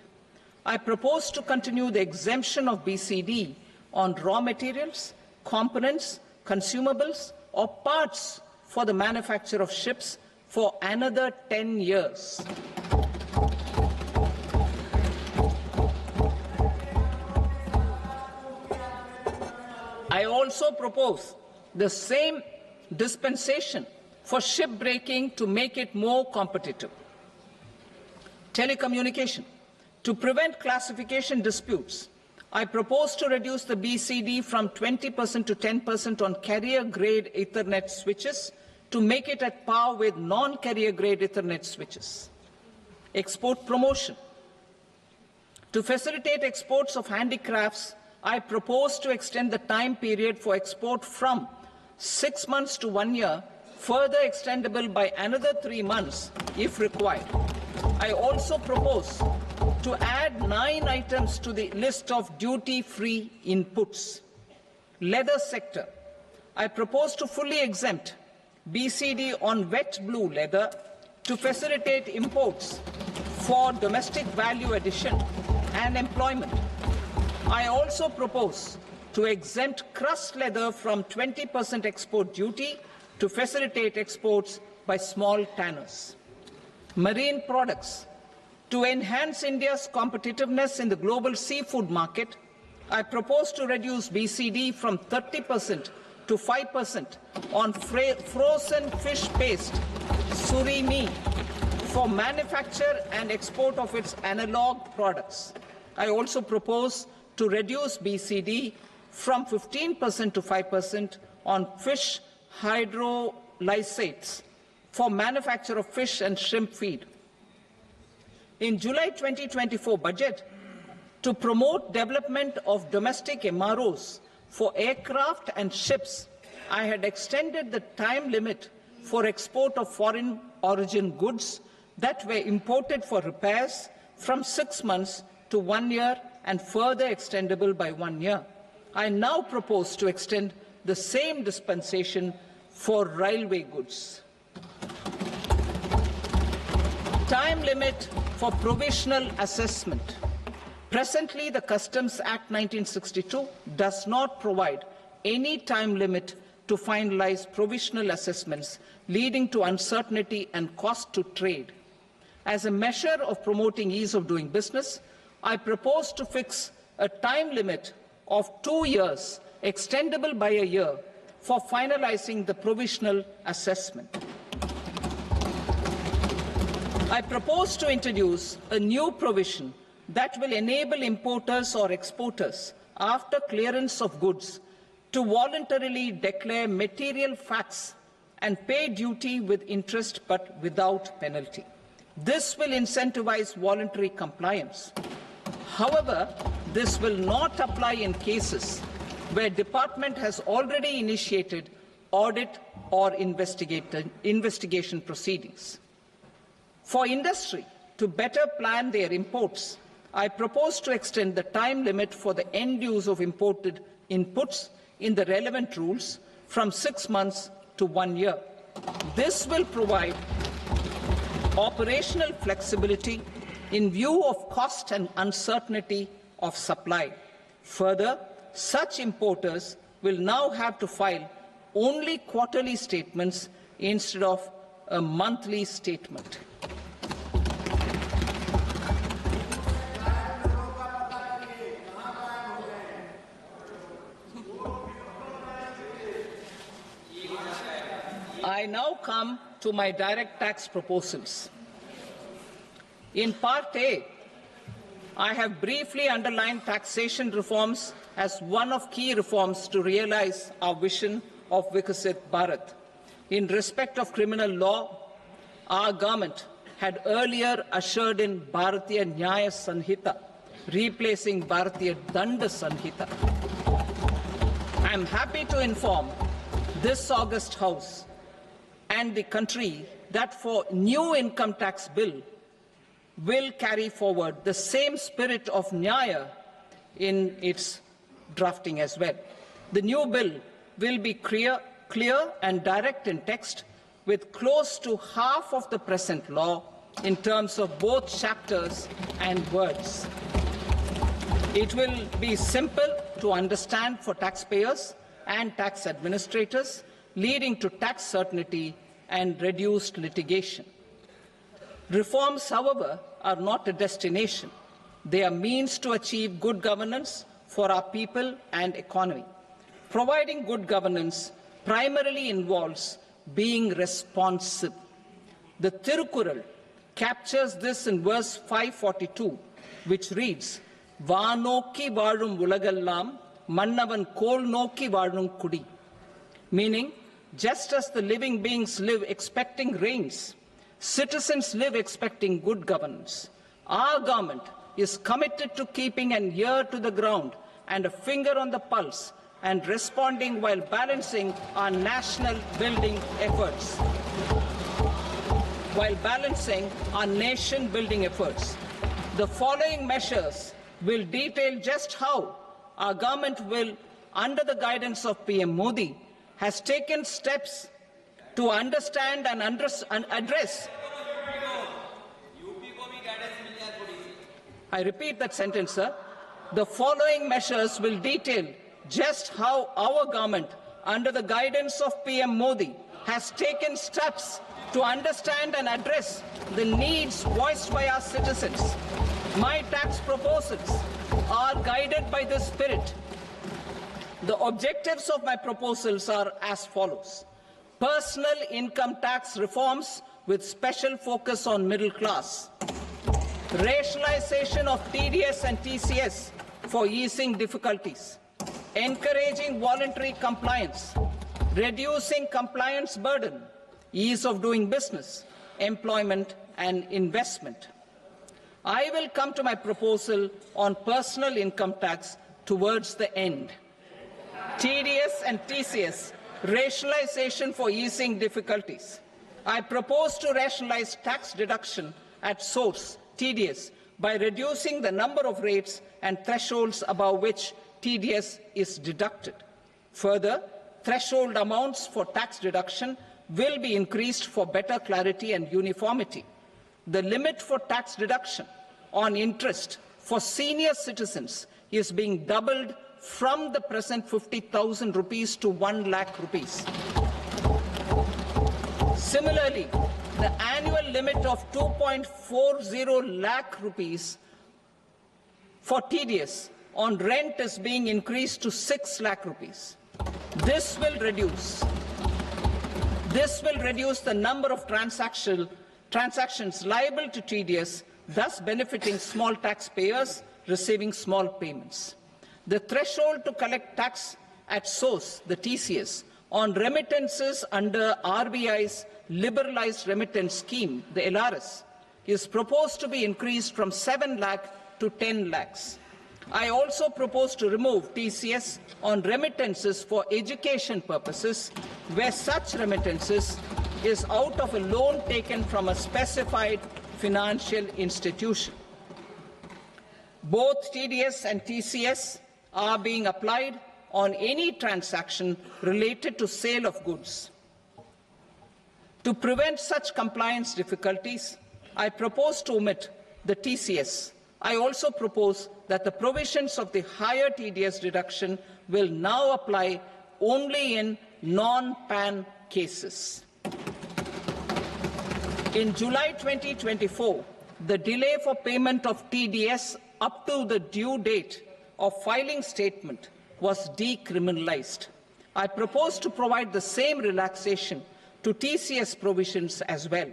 I propose to continue the exemption of BCD on raw materials, components, consumables, or parts for the manufacture of ships for another 10 years. I also propose the same dispensation for shipbreaking to make it more competitive. Telecommunication. To prevent classification disputes, I propose to reduce the BCD from 20% to 10% on carrier-grade Ethernet switches to make it at par with non-carrier-grade Ethernet switches. Export promotion. To facilitate exports of handicrafts, I propose to extend the time period for export from 6 months to 1 year, further extendable by another 3 months if required. I also propose to add 9 items to the list of duty-free inputs. Leather sector. I propose to fully exempt BCD on wet blue leather to facilitate imports for domestic value addition and employment. I also propose to exempt crust leather from 20% export duty to facilitate exports by small tanners. Marine products. To enhance India's competitiveness in the global seafood market, I propose to reduce BCD from 30% to 5% on frozen fish paste, surimi, for manufacture and export of its analog products. I also propose to reduce BCD from 15% to 5% on fish hydrolysates for manufacture of fish and shrimp feed. In July 2024 budget, to promote development of domestic MROs for aircraft and ships, I had extended the time limit for export of foreign origin goods that were imported for repairs from 6 months to 1 year and further extendable by 1 year. I now propose to extend the same dispensation for railway goods. Time limit for provisional assessment. Presently, the Customs Act 1962 does not provide any time limit to finalize provisional assessments, leading to uncertainty and cost to trade. As a measure of promoting ease of doing business, I propose to fix a time limit of 2 years, extendable by a year, for finalizing the provisional assessment. I propose to introduce a new provision that will enable importers or exporters, after clearance of goods, to voluntarily declare material facts and pay duty with interest but without penalty. This will incentivize voluntary compliance. However, this will not apply in cases where department has already initiated audit or investigation proceedings. For industry to better plan their imports, I propose to extend the time limit for the end use of imported inputs in the relevant rules from 6 months to 1 year. This will provide operational flexibility in view of cost and uncertainty of supply. Further, such importers will now have to file only quarterly statements instead of a monthly statement. I now come to my direct tax proposals. In Part A, I have briefly underlined taxation reforms as one of key reforms to realize our vision of Vikasit Bharat. In respect of criminal law, our government had earlier ushered in Bharatiya Nyaya Sanhita, replacing Bharatiya Danda Sanhita. I am happy to inform this august House and the country that for new income tax bill, will carry forward the same spirit of Nyaya in its drafting as well. The new bill will be clear and direct in text, with close to half of the present law in terms of both chapters and words. It will be simple to understand for taxpayers and tax administrators, leading to tax certainty and reduced litigation. Reforms, however, are not a destination. They are means to achieve good governance for our people and economy. Providing good governance primarily involves being responsive. The Tirukural captures this in verse 542, which reads, "Vaanokki vaazhum ulagallam, mannavan kol nokki vaazhum kudi," meaning, just as the living beings live expecting rains, citizens live expecting good governance. Our government is committed to keeping an ear to the ground and a finger on the pulse and responding while balancing our national building efforts. The following measures will detail just how our government will, under the guidance of PM Modi, has taken steps to understand and address. I repeat that sentence, sir. The following measures will detail just how our government, under the guidance of PM Modi, has taken steps to understand and address the needs voiced by our citizens. My tax proposals are guided by this spirit. The objectives of my proposals are as follows: personal income tax reforms with special focus on middle class, rationalization of TDS and TCS for easing difficulties, encouraging voluntary compliance, reducing compliance burden, ease of doing business, employment and investment. I will come to my proposal on personal income tax towards the end. TDS and TCS, rationalization for easing difficulties. I propose to rationalize tax deduction at source, TDS, by reducing the number of rates and thresholds above which TDS is deducted. Further, threshold amounts for tax deduction will be increased for better clarity and uniformity. The limit for tax deduction on interest for senior citizens is being doubled from the present 50,000 rupees to 1 lakh rupees. Similarly, the annual limit of 2.40 lakh rupees for TDS on rent is being increased to 6 lakh rupees. This will reduce the number of transactions liable to TDS, thus benefiting small taxpayers receiving small payments. The threshold to collect tax at source, the TCS, on remittances under RBI's liberalized remittance scheme, the LRS, is proposed to be increased from 7 lakh to 10 lakhs. I also propose to remove TCS on remittances for education purposes, where such remittances is out of a loan taken from a specified financial institution. Both TDS and TCS are being applied on any transaction related to sale of goods. To prevent such compliance difficulties, I propose to omit the TCS. I also propose that the provisions of the higher TDS deduction will now apply only in non-PAN cases. In July 2024, the delay for payment of TDS up to the due date of filing statement was decriminalized. I propose to provide the same relaxation to TCS provisions as well.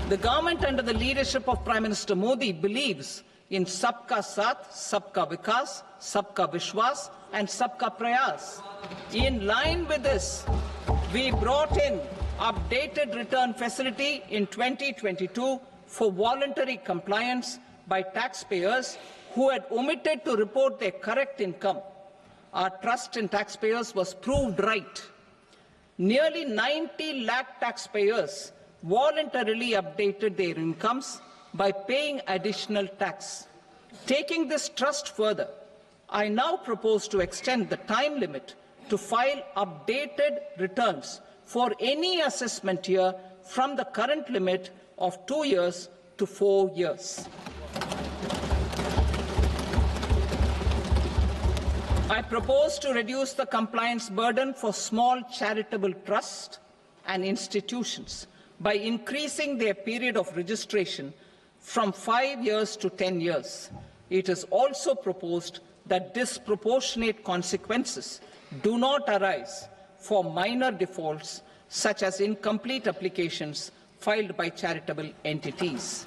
The government under the leadership of Prime Minister Modi believes in Sabka Saath, Sabka Vikas, Sabka Vishwas and Sabka Prayas. In line with this, we brought in updated return facility in 2022 for voluntary compliance by taxpayers who had omitted to report their correct income. Our trust in taxpayers was proved right. Nearly 90 lakh taxpayers voluntarily updated their incomes by paying additional tax. Taking this trust further, I now propose to extend the time limit to file updated returns for any assessment year from the current limit of 2 years to 4 years. I propose to reduce the compliance burden for small charitable trusts and institutions by increasing their period of registration from 5 years to 10 years. It is also proposed that disproportionate consequences do not arise for minor defaults such as incomplete applications filed by charitable entities.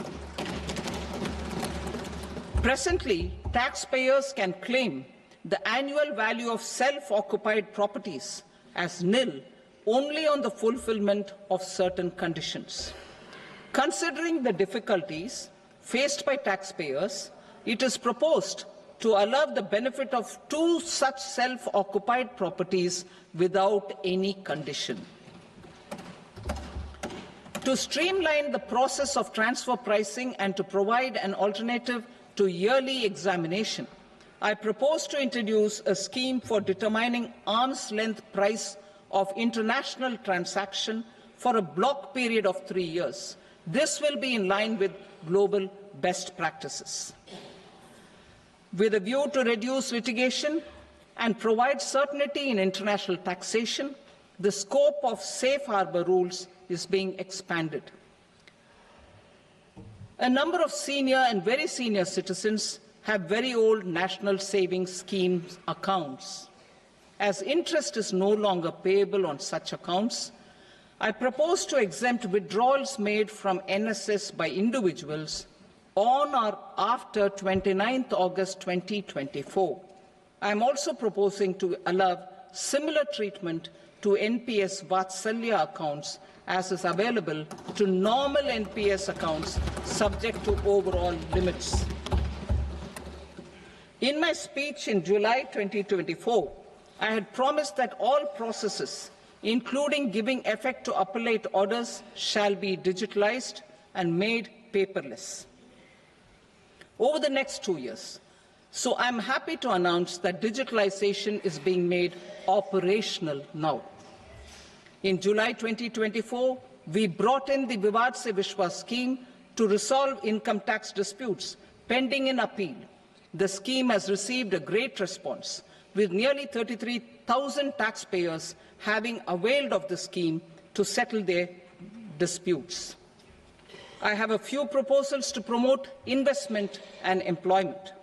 Presently, taxpayers can claim the annual value of self-occupied properties as nil only on the fulfillment of certain conditions. Considering the difficulties faced by taxpayers, it is proposed to allow the benefit of 2 such self-occupied properties without any condition. To streamline the process of transfer pricing and to provide an alternative to yearly examination, I propose to introduce a scheme for determining arm's length price of international transaction for a block period of 3 years. This will be in line with global best practices. With a view to reduce litigation and provide certainty in international taxation, the scope of safe harbor rules is being expanded. A number of senior and very senior citizens have very old national savings schemes accounts. As interest is no longer payable on such accounts, I propose to exempt withdrawals made from NSS by individuals on or after 29th August 2024. I am also proposing to allow similar treatment to NPS Vatsalya accounts as is available to normal NPS accounts subject to overall limits. In my speech in July 2024, I had promised that all processes, including giving effect to appellate orders, shall be digitalized and made paperless over the next 2 years. So I'm happy to announce that digitalization is being made operational now. In July 2024, we brought in the Vivad Se Vishwas scheme to resolve income tax disputes pending in appeal. The scheme has received a great response, with nearly 33,000 taxpayers having availed of the scheme to settle their disputes. I have a few proposals to promote investment and employment.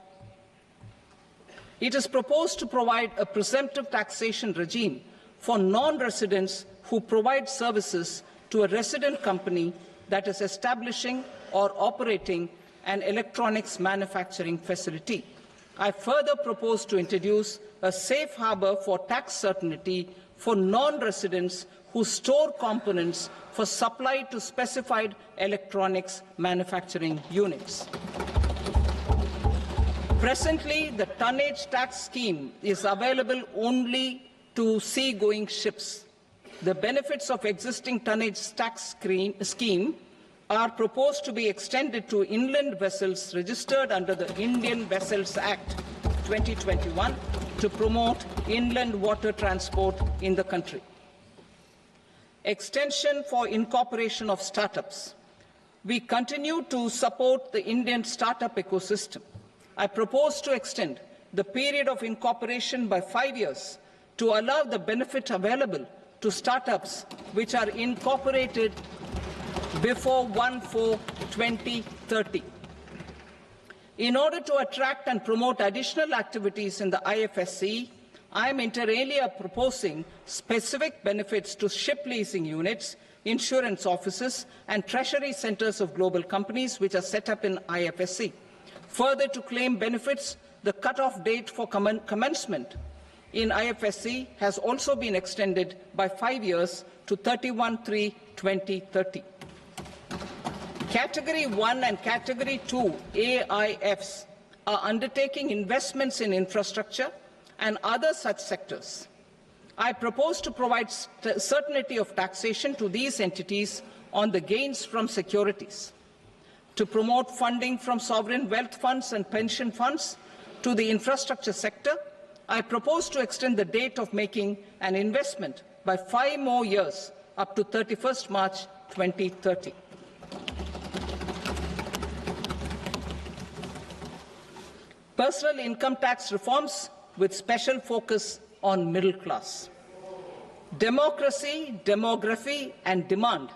It is proposed to provide a presumptive taxation regime for non-residents who provide services to a resident company that is establishing or operating an electronics manufacturing facility. I further propose to introduce a safe harbor for tax certainty for non-residents who store components for supply to specified electronics manufacturing units. Presently, the tonnage tax scheme is available only to sea-going ships. The benefits of existing tonnage tax scheme are proposed to be extended to inland vessels registered under the Indian Vessels Act 2021 to promote inland water transport in the country. Extension for incorporation of startups. We continue to support the Indian startup ecosystem. I propose to extend the period of incorporation by 5 years to allow the benefit available to startups which are incorporated before 1/4/2030. In order to attract and promote additional activities in the IFSC, I am inter alia proposing specific benefits to ship leasing units, insurance offices, and treasury centers of global companies which are set up in IFSC. Further, to claim benefits, the cut-off date for commencement in IFSC has also been extended by 5 years to 31/3/2030. Category 1 and Category 2 AIFs are undertaking investments in infrastructure and other such sectors. I propose to provide certainty of taxation to these entities on the gains from securities. To promote funding from sovereign wealth funds and pension funds to the infrastructure sector, I propose to extend the date of making an investment by 5 more years, up to 31st March 2030. Personal income tax reforms with special focus on middle class. Democracy, demography, and demand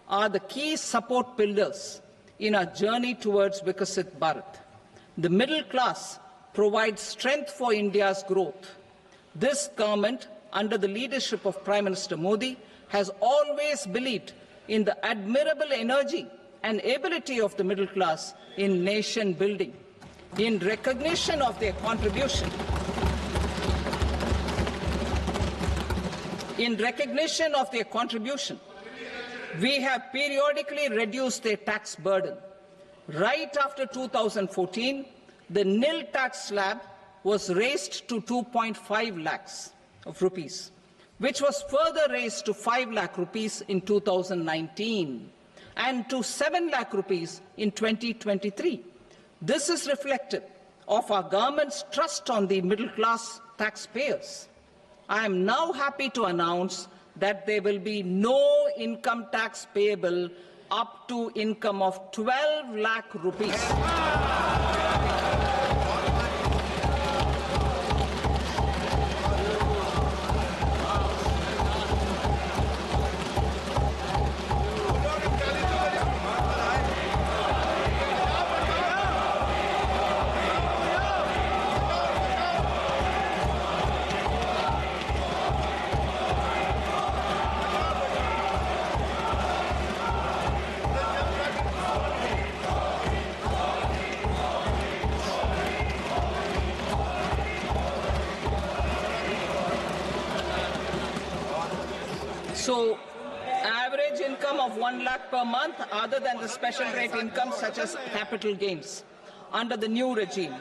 are the key support pillars in our journey towards Vikasit Bharat. The middle class provides strength for India's growth. This government, under the leadership of Prime Minister Modi, has always believed in the admirable energy and ability of the middle class in nation building. In recognition of their contribution, we have periodically reduced their tax burden. Right after 2014, the nil tax slab was raised to 2.5 lakhs of rupees, which was further raised to 5 lakh rupees in 2019 and to 7 lakh rupees in 2023. This is reflective of our government's trust on the middle-class taxpayers. I am now happy to announce that there will be no income tax payable up to income of 12 lakh rupees. So, average income of 1 lakh per month, other than the special rate income such as capital gains, under the new regime.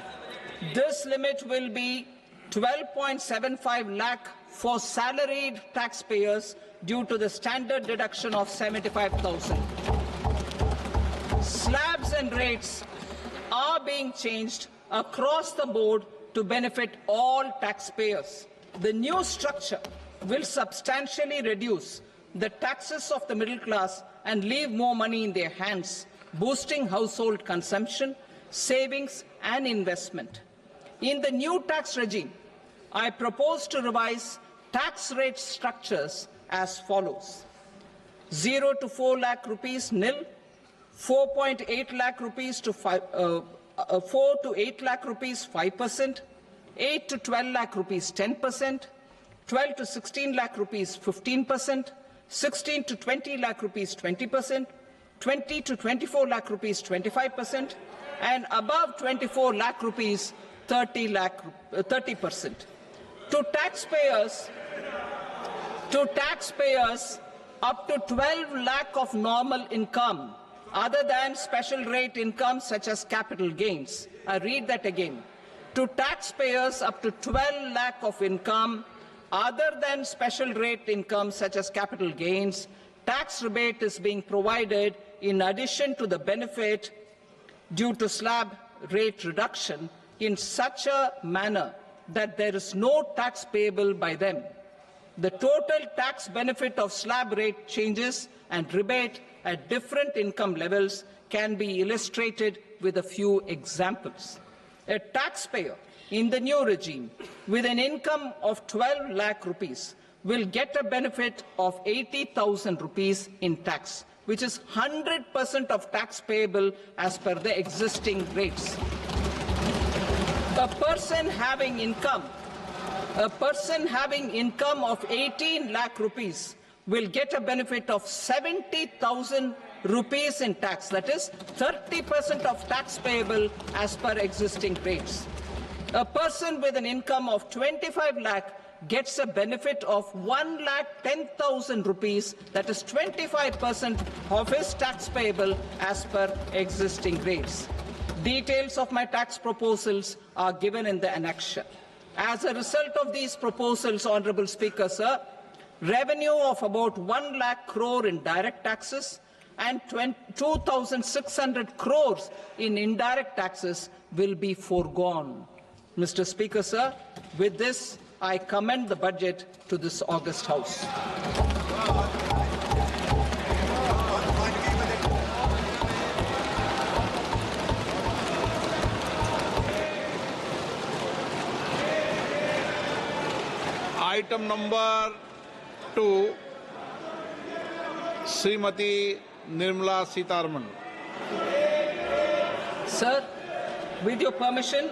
This limit will be 12.75 lakh for salaried taxpayers due to the standard deduction of 75,000. Slabs and rates are being changed across the board to benefit all taxpayers. The new structure will substantially reduce the taxes of the middle class and leave more money in their hands, boosting household consumption, savings and investment. In the new tax regime, I propose to revise tax rate structures as follows: 0 to 4 lakh rupees nil, 4.8 lakh rupees to 4 to 8 lakh rupees 5%, 8 to 12 lakh rupees 10%, 12 to 16 lakh rupees 15%, 16 to 20 lakh rupees 20%, 20 to 24 lakh rupees 25%, and above 24 lakh rupees 30%. To taxpayers up to 12 lakh of normal income, other than special rate income such as capital gains. I read that again. To taxpayers up to 12 lakh of income, other than special rate income such as capital gains, tax rebate is being provided in addition to the benefit due to slab rate reduction in such a manner that there is no tax payable by them. The total tax benefit of slab rate changes and rebate at different income levels can be illustrated with a few examples. A taxpayer in the new regime with an income of 12 lakh rupees will get a benefit of 80,000 rupees in tax, which is 100% of tax payable as per the existing rates. A person having income of 18 lakh rupees will get a benefit of 70,000 rupees in tax, that is 30% of tax payable as per existing rates. A person with an income of 25 lakh gets a benefit of 1,10,000 rupees, that is 25% of his tax payable as per existing rates. Details of my tax proposals are given in the annexure. As a result of these proposals, Honourable Speaker, sir, revenue of about 1 lakh crore in direct taxes, and 2,600 crores in indirect taxes will be foregone. Mr. Speaker, sir, with this, I commend the budget to this august House. Item number 2, Srimati Nirmala Sitharaman. Sir, with your permission,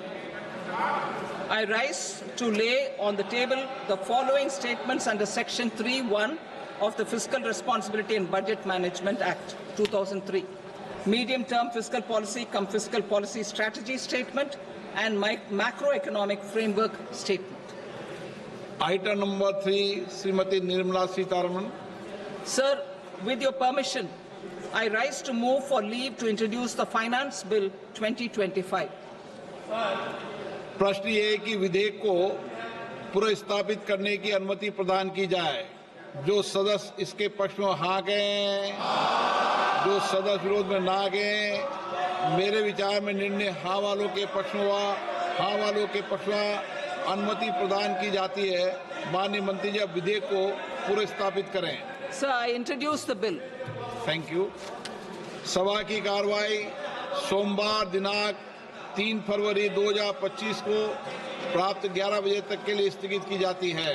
I rise to lay on the table the following statements under Section 3(1) of the Fiscal Responsibility and Budget Management Act 2003. Medium-term fiscal policy cum fiscal policy strategy statement and macroeconomic framework statement. Item number 3, Srimati Nirmala Sitharaman. Sir, with your permission, I rise to move for leave to introduce the Finance Bill 2025. प्रश्न ये है कि विधेयक को पुनर्स्थापित करने की अनुमति प्रदान की जाए। जो सदस्य इसके पक्ष में हाँ गए, जो सदस्य विरोध में ना गए, मेरे विचार में निर्णय हाँ वालों के पक्ष में हुआ, हाँ वालों के पक्ष में अनुमति प्रदान की जाती है। माननीय मंत्री जी, अब विधेयक को पुनर्स्थापित करें। Sir, I introduce the bill. Thank you. सभा की कार्रवाई सोमवार दिनांक 3 फरवरी 2025 को प्राप्त 11 बजे तक के लिए स्थगित की जाती है।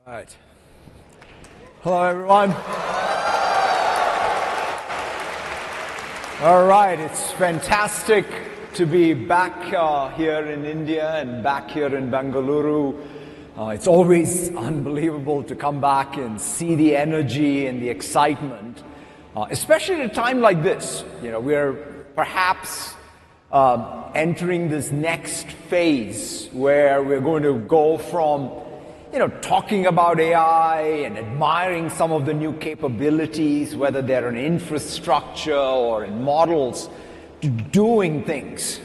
Right. Hello, everyone. All right, it's fantastic to be back here in India and back here in Bengaluru. It's always unbelievable to come back and see the energy and the excitement, especially at a time like this. You know, we're perhaps entering this next phase where we're going to go from talking about AI and admiring some of the new capabilities, whether they're in infrastructure or in models, to doing things.